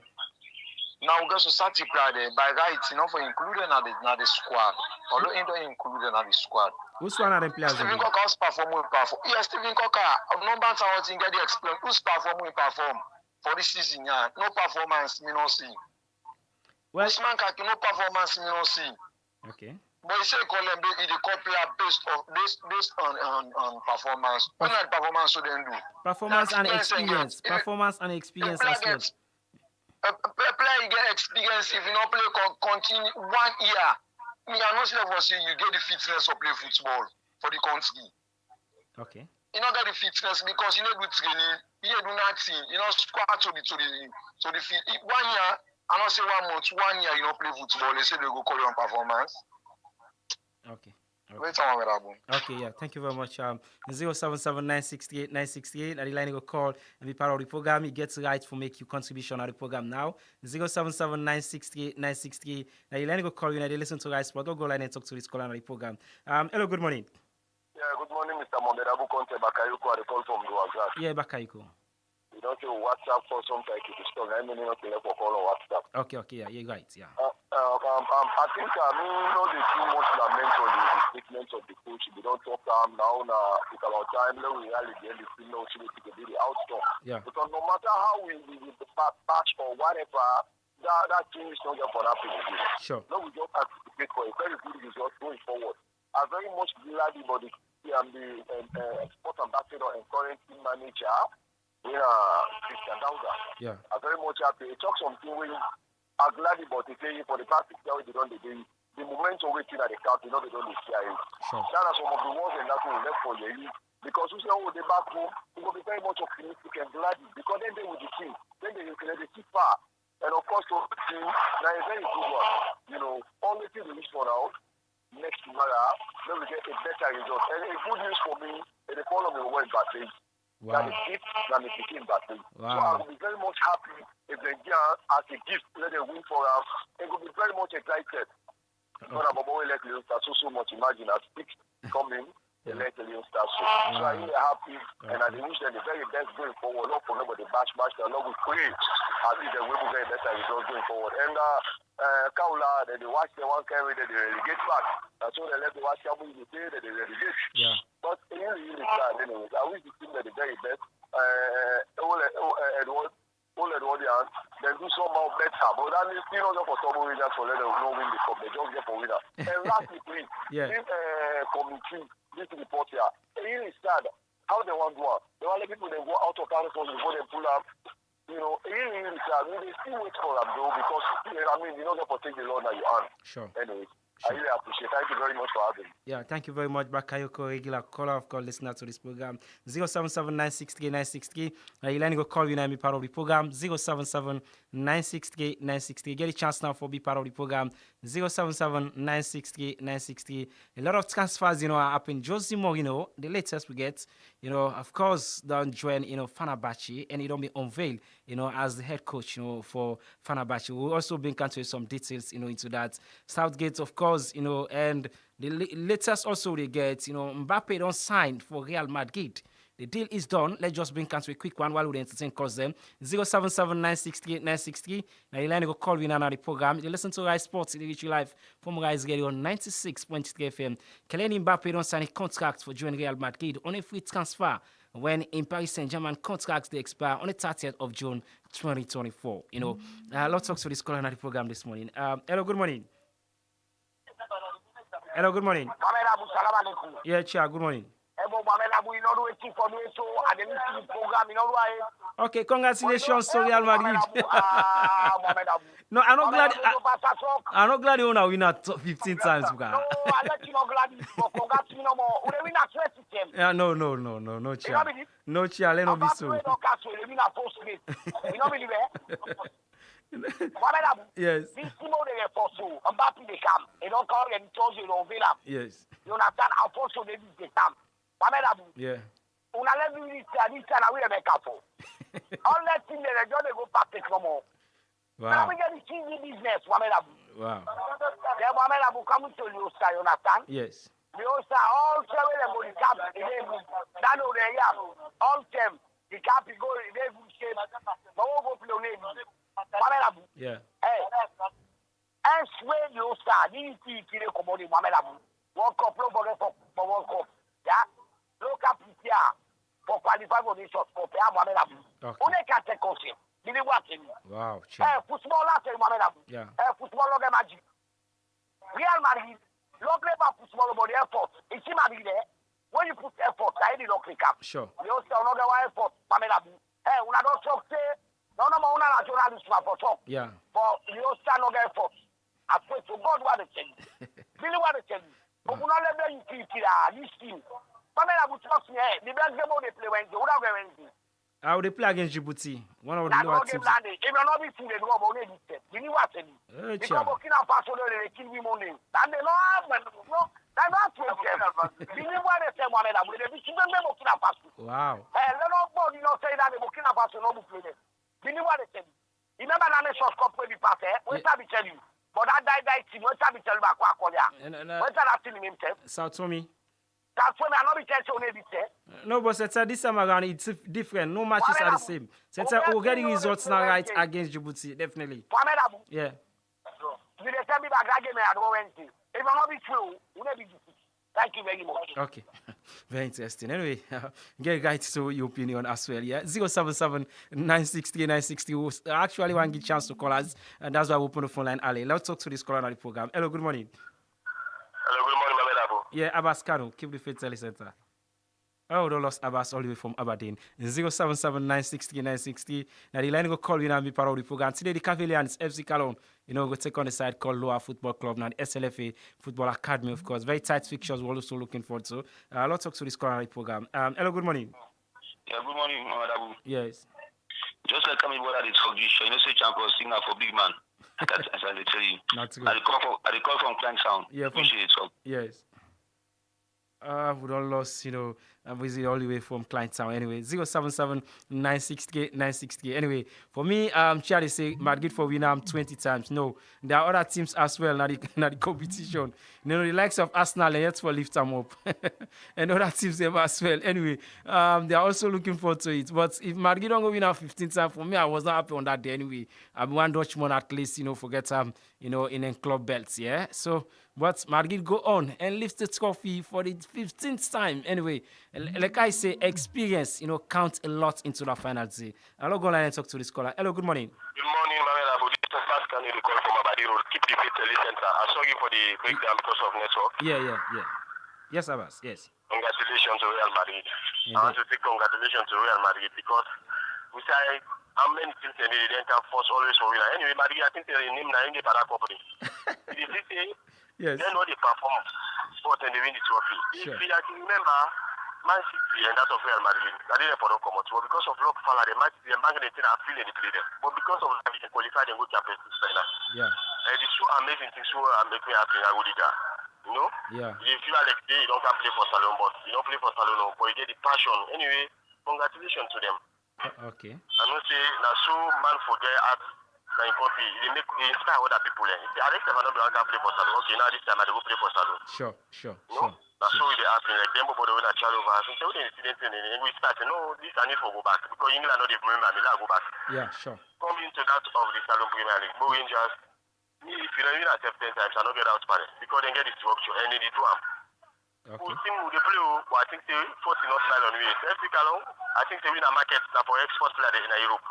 Now we got to start to play there by right, for including na the squad. Although he don't include in the squad. Which one are the players? Stephen Coker's perform. Yeah, Stephen Coker. Number one thing get the explain. Who's perform for this season? Yeah, no performance, me no see. Well, Usman Kaki, no performance, me no see. Okay. But you say Colombia is the player based on performance. What kind of performance should they do? Performance and experience. Performance and experience as well. A player get experience if you not play continue 1 year. Me, I not sure for say you get the fitness to play football for the country. Okay. You not get the fitness because you don't do training, you don't do nothing, you know squat to the field. 1 year, I not say 1 month, 1 year you don't play football, they say they go call you on performance. Okay. Okay, yeah, thank you very much. 077-968-968. The line go call and be part of the program. It gets right for make you contribution on the program now. 077-968-968. The line go call you and they listen to Rice Sport. Go line and talk to this caller on the program. Hello, good morning. Yeah, good morning, Mr. Monderabu Conte Bakayuko. I call from Duazak. Yeah, Bakayuko. You don't say WhatsApp for some time to discuss. I mean, not to call on WhatsApp. Okay, yeah, you're right, yeah. I think know the too much lament on the statements of the coach. We don't talk now. It's about time. We really get the feel now. Should be the outcome. Yeah. Because no matter how we patch or whatever, that thing is not going to happen again. Sure. No, we just anticipate for a very good result going forward. I'm very much glad about the sport ambassador and current team manager. Christian Dauda. Yeah. I'm very much happy. He talks something where I'm glad about it. For the past 6 years, they don't the momentum waiting at the camp, they don't share it. Sure. That are some of the ones and that we left for you. Because we say, they back home, we will be very much optimistic and glad because then they will be team. Then they see far. And of course, the team, now a very good one. Only thing we wish for now, next tomorrow, then we get a better result. And a good news for me, the economy will work back days. Wow. That is it, that is the that thing. Wow. So I will be very much happy if they get as a gift, let them win for us. They will be very much excited. Because I'm always let Leon start so much. Imagine as six coming, they let Leon start so. So I'm really happy, and I wish them the very best going forward. Not for nobody bash, and not we pray. I think they will be very better results going forward. And Kaula, they watch the one carry, they relegate back. That's why they let the watch come in the day, they relegate. Yeah. But really sad anyways. I wish the team that the very best. Edward, then do somehow better. But that is still not for some winners for let them not win the cup. They just get for winner. And lastly, please, this committee, this report here, it really sad. How they want to do it? They want to let people then go out of town before they pull up. It really sad. They still wait for them though because you don't get to take the law that you earn. Sure. Anyways. I really appreciate it. Thank you very much for having me. Yeah, thank you very much, Bakayoko, regular caller of call listener to this program. 077-963-963. Elaine go call you and be part of the program. 077-963-963. Get a chance now for be part of the program. 077-963-963. A lot of transfers, are happening. Jose Mourinho, the latest we get, of course, don't join, Fenerbahce, and he don't be unveiled, as the head coach, for Fenerbahce. We'll also bring into some details, into that. Southgate, of course, and the latest also they get, Mbappe don't sign for Real Madrid. The deal is done. Let's just bring country a quick one while we entertain calls them. 077-963-963. Now, you line go call me now on the program. You listen to Rice Sports, they reach you live from Rice Radio on 96.3 FM. Kylian Mbappe don't sign a contract for joining Real Madrid on a free transfer when in Paris Saint-Germain contracts they expire on the 30th of June 2024. Let's talk to this caller on the program this morning. Hello, good morning. Hello, good morning. Yeah, Chia, good morning. Okay, congratulations to Real Madrid. No, I'm not glad. I'm not glad you win at 15 times. Yeah, no, Chia. No, Chia, let not be so. Yes. Yes. You understand? Alfonso Davis the camp. Yeah. Una let me this and we make up for. Unless in the region they go practice no more. Wow. Now we get the TV business, Wamela. Wow. Then Wamela will come to you, you understand? Yes. We also all seven them go the camp. That know they are. All them the camp go in very good shape. But we go play on it. Wamela. Yeah. Hey. And swear you star. This is the commodity Wamela. World Cup, no forget for World Cup. Yeah? Local PCR for qualify for this shot for Mohamed Abu. Only can take coaching. Did it work in? Wow. Football last Mohamed Abu. Yeah. Football log magic. Real Madrid, Look about football about the effort. It's him be there. When you put effort, I did not click up. Sure. You also another one effort, Pamela. Hey, when I don't talk, say, no, I journalist for talk. Yeah. But you also another effort. I pray to God what they tell you. Really what they tell you. But when I let you keep this team. Pamela would trust me, the best game they play Wednesday, what are Wednesday? How they play against Djibouti? One of the lower teams. If you're not be food, they go about it. You know what I mean? Because Burkina Faso, they kill me money. And they know, no, they're not to them. You know what they say, Mohamed Abu? They be children of Burkina Faso. Wow. Let nobody not say that the Burkina Faso no play them. You know what they say? Remember that Nations Cup when we pass, what's that be tell you? But that team, what's that be tell you about Kwakolia? What's that team in himself? Sao Tome. That's when I know be tell you no, but this time around it's different. No matches are the same. We're getting results now right against Djibouti, definitely. Yeah. You tell me that game at Wednesday. If I'm not be true, you never be defeated. Thank you very much. Okay. Very interesting. Anyway, get right to your opinion as well. Yeah. 077 960 960. Actually, one get chance to call us, and that's why we open the phone line early. Let's talk to this caller on the program. Hello, good morning. Hello, good morning, Mohamed Abu. Yeah, Abbas Kano, keep the faith telecenter. Oh, we lost Abbas all the way from Aberdeen. 077 960 960. Now the line go call you and be part of the program. Today the Cavaliers FC Cologne, go take on the side called Loa Football Club, now the SLFA Football Academy, of course. Very tight fixtures we're also looking forward to. Let's talk to this caller on the program. Hello, good morning. Yeah, good morning, Mohamed Abu. Yes. Just like coming what they talk this show, say champions signal for big man. That's as I tell you. Not good. I call from Clank Sound. Yeah, from talk. Yes. We don't lost, I'm busy all the way from Client Town. Anyway, 077 960 960. Anyway, for me, Charlie say Madrid for winner 20 times. No, there are other teams as well, not the competition. The likes of Arsenal and yet for lift them up. And other teams there as well. Anyway, they are also looking forward to it. But if Madrid don't go win 15 times, for me, I was not happy on that day anyway. I'm one Dutchman at least, forget in club belts, yeah. So but Madrid go on and lift the trophy for the 15th time. Anyway, like I say, experience, counts a lot into the final day. I'll go line and talk to this caller. Hello, good morning. Good morning, Mohamed Abu. This is Pascal in the call from Aberdeen Road. Keep the faith center. I'm sorry for the breakdown because of network. Yeah. Yes, Abbas, yes. Congratulations to Real Madrid. I want to say congratulations to Real Madrid because we say how many teams they can force always for winner. Anyway, Madrid, I think they name now in the para company. It is this yes. They know they perform sport and they win the trophy. Sure. If you can remember Man City and that of Real Madrid, I didn't come out. But because of luck, the match, the Magnet are feeling the play them. But because of that, they qualified and go Champions League final. Yeah. It's so amazing things so make me happy in Agudiga. Yeah. You feel like you don't can play for Salon, but you don't play for Salon, but you get the passion. Anyway, congratulations to them. Okay. I know say now so man forget at in country, they inspire other people. If Alex never know can play for Salon, okay, now this time I go play for Salon. Sure. That's so they happen. Like them about when I travel over. I think they incident and we start. No, this I need to go back because England know they remember me. Let go back. Yeah, sure. Coming to that of the Salon Premier League, Bo Rangers. Me, if you don't even accept 10 times, I don't get out party because they get the structure and they do them. Okay. Team they play, but I think they force not smile on me. FC Cologne, I think they win a market for export player in Europe.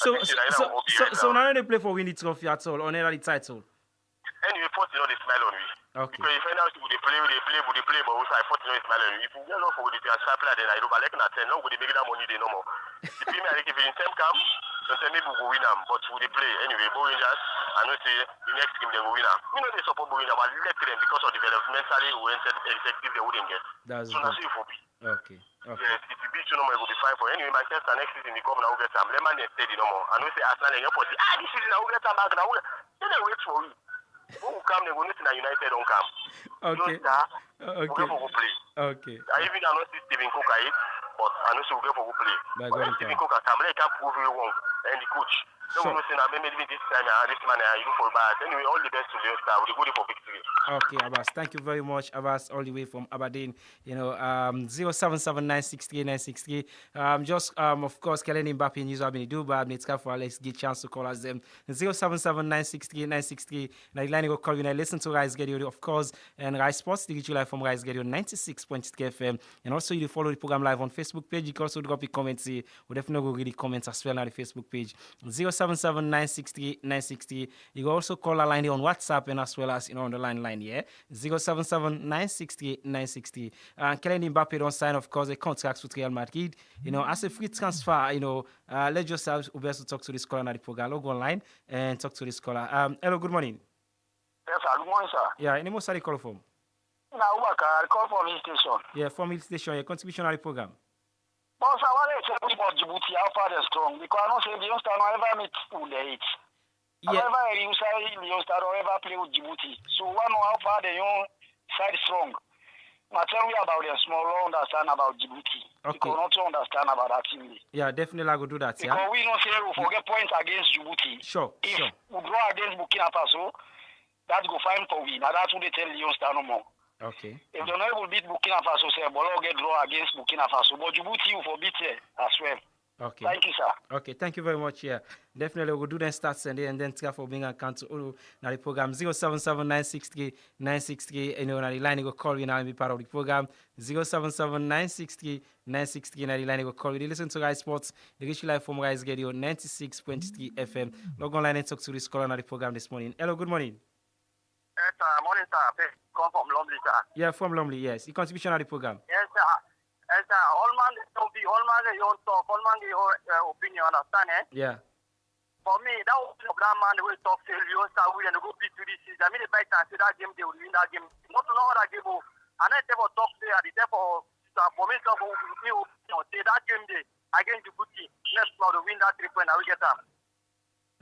So now they play for winning trophy at all, on any title. Anyway, force not they smile on me. Okay. Because if anyone they play, but also I force not smile on me. If you get off for the transfer player in Europe, I like not 10, no, they make that money they no more. The Premier League, if in same camp, so maybe we go win them, but we play anyway. Bo Rangers, I know say the next game they go win them. They support Bo Rangers, but let them because of developmentally oriented executive they wouldn't get. That's so that's it for me. Okay. Yes, if you beat you no more, it will be fine for anyway. Manchester next season they come now get them. Let man steady no more. I know say Arsenal and Airport. This season I will get them back now. They wait for you. Who will come? They go nothing. United don't come. Okay. Okay. Go play. Okay. I even know see Steven Cook but I know we'll go for play. But Steven Cook come, let him prove you wrong. And the coach. No, Sure. no, say maybe this time, this man, you go for bad. Anyway, all the best to the star. We'll go for victory. Okay, Abbas. Thank you very much, Abbas, all the way from Aberdeen. 077 963 963. Of course, Kylian Mbappe news have been do, but it's for Alex get chance to call us them. 077 963 963. Now, the line go call you. Now, listen to Rise Radio, of course, and Rise Sports. They get you live from Rise Radio 96.3 FM. And also, you follow the program live on Facebook page. You can also drop a comment. We definitely go read the comments as well on the Facebook page 077-963-963. You can also call our line on WhatsApp and as well as on the line here 077-963-963. Kylian Mbappe don't sign, of course, a contract with Real Madrid. As a free transfer, let's just have Ubers to talk to this caller on the program. I'll go online and talk to this caller. Hello, good morning. Yes, sir. Good morning, sir. Yeah, any more call from? Now, I call from Hill Station. Yeah, from Hill Station, your contribution on the program. But sir, what I say about Djibouti, how far they're strong? Because I don't say the youngster don't ever meet who they hit. Yeah. However, you say the youngster don't ever play with Djibouti. So, one know how far the young side strong. Now, tell me about them small, don't understand about Djibouti. Okay. Because not to understand about that team. Yeah, definitely I will do that, Because yeah. we don't say we forget points against Djibouti. Sure, If sure. we draw against Burkina Faso, that's go fine for we. Now that's what they tell the youngster no more. Okay. If they're not able to beat Burkina Faso, say, but we'll get draw against Burkina Faso. But Djibouti will beat it as well. Okay. Thank you, sir. Okay, thank you very much. Yeah, definitely we'll do then stats and then try for being account to now the program 077-963-963. Now the line you go call you now and be part of the program 077-963-963. Now the line you go call you. Listen to Guys Sports. The Rich Life from Guys Radio 96.3 FM. Log online and talk to this caller on the program this morning. Hello, good morning. Yes, sir. Morning, sir. Come from Lumley, sir. Yeah, from Lumley. Yes, the contribution of the program. Yes, sir. Yes, sir. All man, you talk. All man, your opinion. Understand, eh? Yeah. For me, that was that man will talk to you. Start with and go beat to this season. I mean, the best and say that game they will win that game. Not to know that game. And I never talk to at the table for me. So for me, say that game day against Djibouti. Next round to win that 3 point. I will get them.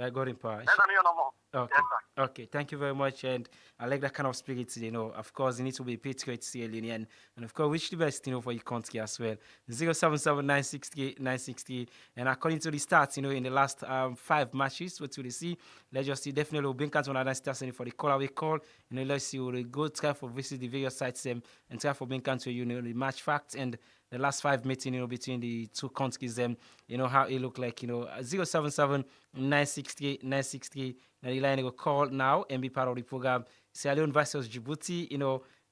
I got in power. That's no more. Okay. Yes, sir. Okay. Thank you very much, and I like that kind of spirit. Of course, you need to be patriot, and of course, wish the best, for your country as well. 077-963-963, and according to the stats, in the last 5 matches, what we see, let's just see. Definitely, we'll bring out another stats for the call away call. Let's see. We'll go try for visit the various sites and try for bring out the match facts and the last 5 meetings, between the two countries, how it look like, 077-963-963. Now the line go call now and be part of the program. Sierra Leone versus Djibouti,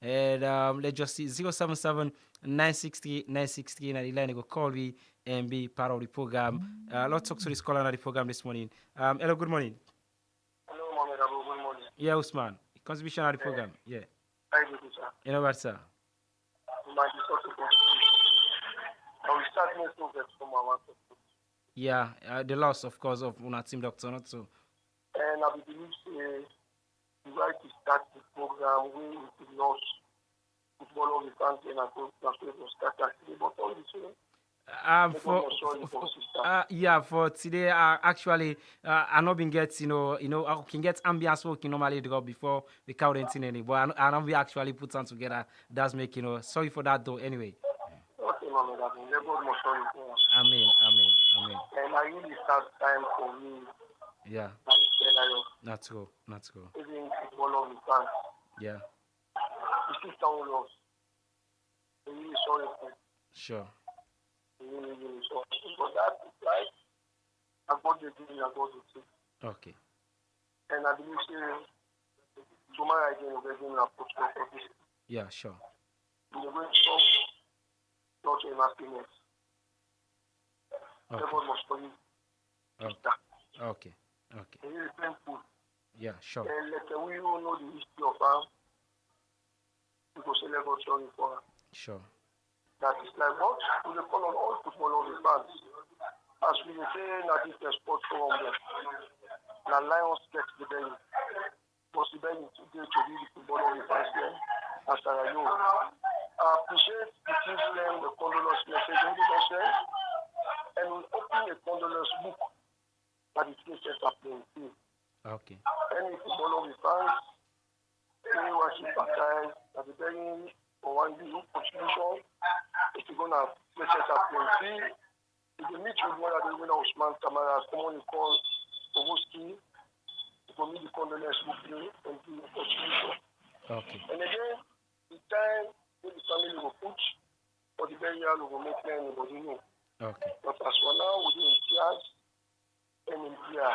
and let's just see 077-963-963. Now the line go call me and be part of the program. Let's talk to this caller on the program this morning. Hello, good morning. Hello, Mohamed Abu. Good morning. Yeah, Usman. Contribution on the program. Yeah. Thank you, sir. What, sir? Yeah, the loss, of course, of our team doctor, not so. And I believe the right to start the program when we lost football of the country and I think that's where we start actually. But all the same, for today, actually, I not been get, I can get ambience working normally drop before the quarantine anymore. But I not be actually put on together. That's make, sorry for that though. Anyway. Okay, Mama, Amen. and I really start time for me. Yeah. Not true. Even football of the country. Yeah. The system will lose. I'm really sorry for it. Sure. Really sorry. But that is right. I got the dream, I got the truth. Okay. And I believe tomorrow again we're going to approach for this. Yeah, sure. We're going to solve not in happiness. Okay. Everyone must forgive. Okay. It's really painful. Yeah, sure. And we all know the history of her. Because she never sorry for her. Sure. That is like what we call on all football of the fans. As we say in a different sports forum there. The Lions get the belly. But the belly today to be the football of the fans there. As I know. I appreciate the team playing the condolence message in the send. And we open a condolence book that the cases are playing too. Okay. Any football of the fans, any worship baptized, that the begging for one big contribution, if you're going to places are playing free, if you meet with one of the winner Osman Kamara, commonly called Owoski, for me the condolence book and do a contribution. Okay. And again, the time when the family will put, for the burial will make anybody know. Okay. But as for now, we're doing tears and in prayer.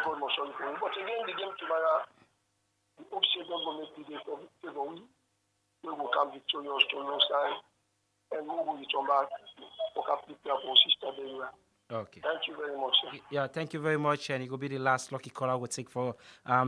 God must show you. But again, the game tomorrow, the hope say God will make the day for we. We will come victorious to your side. And we will return back for prepare for sister burial. Okay. Thank you very much, sir. Yeah, thank you very much, and it will be the last lucky caller we'll take for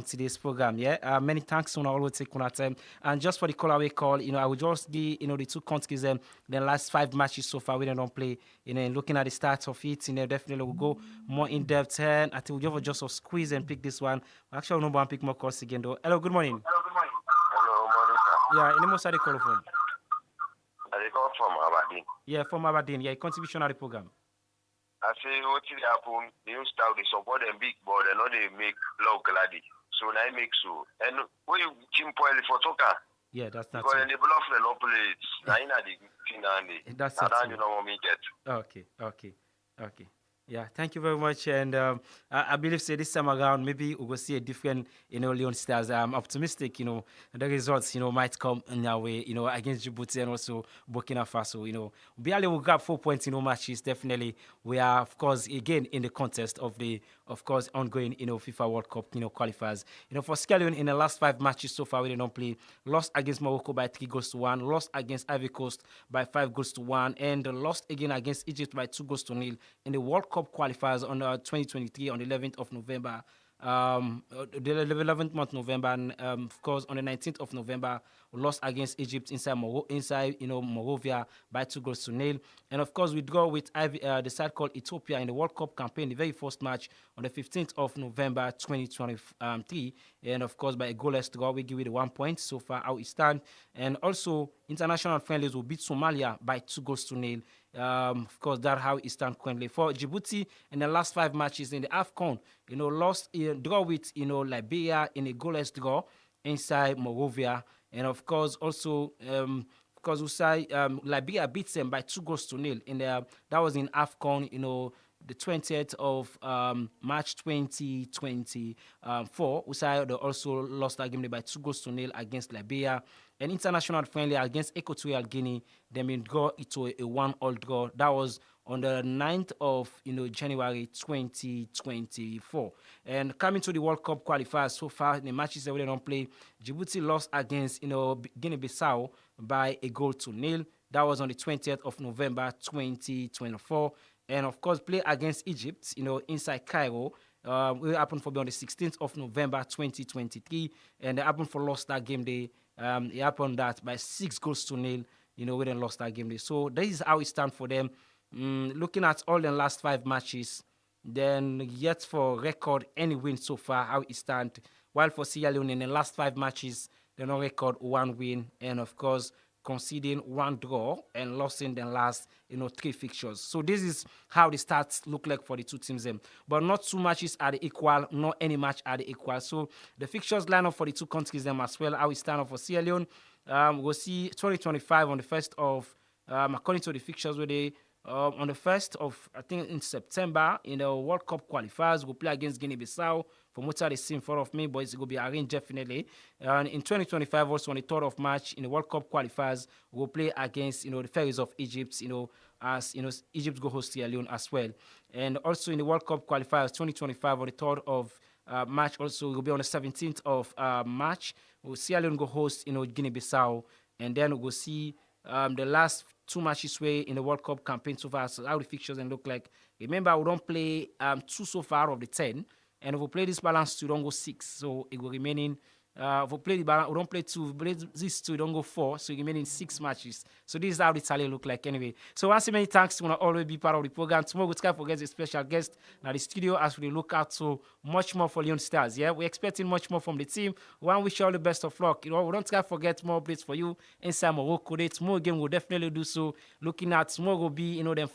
today's program. Yeah, many thanks on all will take on our time. And just for the caller we call, I will just give the two countries the last 5 matches so far we don't play. And looking at the stats of it, definitely we'll go more in depth. And I think we'll give just a squeeze and pick this one. Actually, no one pick more calls again though. Hello, good morning. Hello, morning, sir. Yeah, any more side call from? I come from Aberdeen. Yeah, from Aberdeen. Yeah, contribution of the program. I say what will happen, the new style they support them big, but they know they make low clady. So now make so. And we team point for soccer. Yeah, that's not because in the bluff they no play it. Now in the finale. That's it. it. You know what me get. Okay. Yeah, thank you very much. And I believe this time around, maybe we will see a different, Leon Stars. I'm optimistic, the results, might come in our way, against Djibouti and also Burkina Faso. Barely will grab 4 points in all matches. Definitely, we are, of course, again in the contest of the, of course, ongoing, FIFA World Cup, qualifiers. For Sierra Leone, in the last 5 matches so far, we did not play. Lost against Morocco by 3-1. Lost against Ivory Coast by 5-1. And lost again against Egypt by 2-0 in the World Cup qualifiers on 2023 on the 11th of November. The 11th month November, and of course on the 19th of November, we lost against Egypt inside Morovia by 2-0. And of course we draw with the side called Ethiopia in the World Cup campaign, the very first match on the 15th of November 2023, and of course by a goalless draw we give it 1 point so far how it stands. And also international friendlies will beat Somalia by 2-0. Of course, that's how it stands currently. For Djibouti, in the last 5 matches in the AFCON, lost, draw with, Liberia in a goalless draw inside Morovia. And of course, also, we say Liberia beats them by 2-0 in the, that was in AFCON, the 20th of March 2024. We say they also lost that game by 2-0 against Liberia. An international friendly against Equatorial Guinea, they may go into a 1-1 draw. That was on the 9th of January 2024. And coming to the World Cup qualifiers so far, the matches that we don't play, Djibouti lost against Guinea-Bissau by 1-0. That was on the 20th of November 2024. And of course, play against Egypt, inside Cairo. It happened for on the 16th of November 2023, and it happened for lost that game day. It happened that by 6-0, we then lost that game day. So this is how it stands for them. Looking at all the last 5 matches, then yet for record any win so far, how it stands. While for Sierra Leone in the last 5 matches, they no record 1 win, and of course conceding 1 draw and losing the last 3 fixtures. So this is how the stats look like for the two teams them. But not 2 matches are the equal, not any match are the equal. So the fixtures line up for the two countries them as well. How we stand up for Sierra Leone. We'll see 2025 on the 1st of according to the fixtures where they on the 1st of, I think, in September, in the World Cup qualifiers, we'll play against Guinea-Bissau. From what I see in front of me, but it's going to be arranged definitely. And in 2025, also on the 3rd of March, in the World Cup qualifiers, we'll play against, the Pharaohs of Egypt, as, Egypt go host Sierra Leone as well. And also in the World Cup qualifiers, 2025, on the 3rd of March, also will be on the 17th of March. Sierra Leone go host, Guinea-Bissau. And then we'll see the last 2 matches way in the World Cup campaign so far, so how the fixtures and look like. Remember, we don't play 2 so far of the 10, and if we play this balance 2, don't go 6, so it will remain in. If we play the balance, we don't play 2, we play this 2, don't go 4, so it remain in 6 matches. So this is how the tally look like anyway. So once many thanks, you want to always be part of the program. Tomorrow we can't forget a special guest at the studio as we look out to much more for Leon Stars. Yeah, we're expecting much more from the team. We want to wish you all the best of luck. We don't forget more updates for you inside Morocco. Tomorrow again we'll definitely do so. Looking at tomorrow will be, then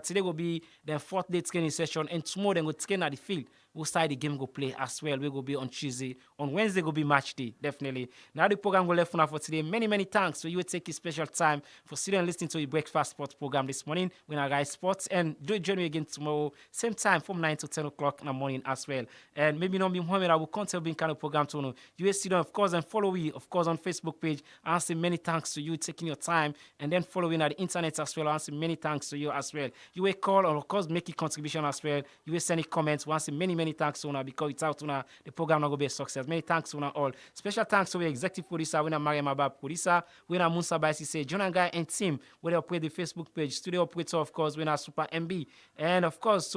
today will be the 4th day training session, and tomorrow then we'll train at the field. We'll start the game go play as well. We will be on Tuesday. On Wednesday will be match day, definitely. Now the program will left for today. Many thanks. So you will take a special time for sitting and listening to the Breakfast Sports program this morning. We're going to Rise Sports, and do join me again tomorrow, same time from 9 to 10 o'clock in the morning as well. And maybe not be Mohammed, I will contact being kind of program to know. You will see them, of course, and follow me, of course, on Facebook page. I say many thanks to you taking your time and then following at the internet as well. I say many thanks to you as well. You will call or, of course, make a contribution as well. You will send a comments. I say many many thanks to una because without una the program not gonna be a success. Many thanks to una all. Special thanks to the executive producer, we na Mariam Abab producer, we na Musa Baisi say John and Guy and team, we operate the Facebook page, studio operator of course, we na Super MB, and of course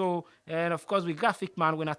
we graphic man, we na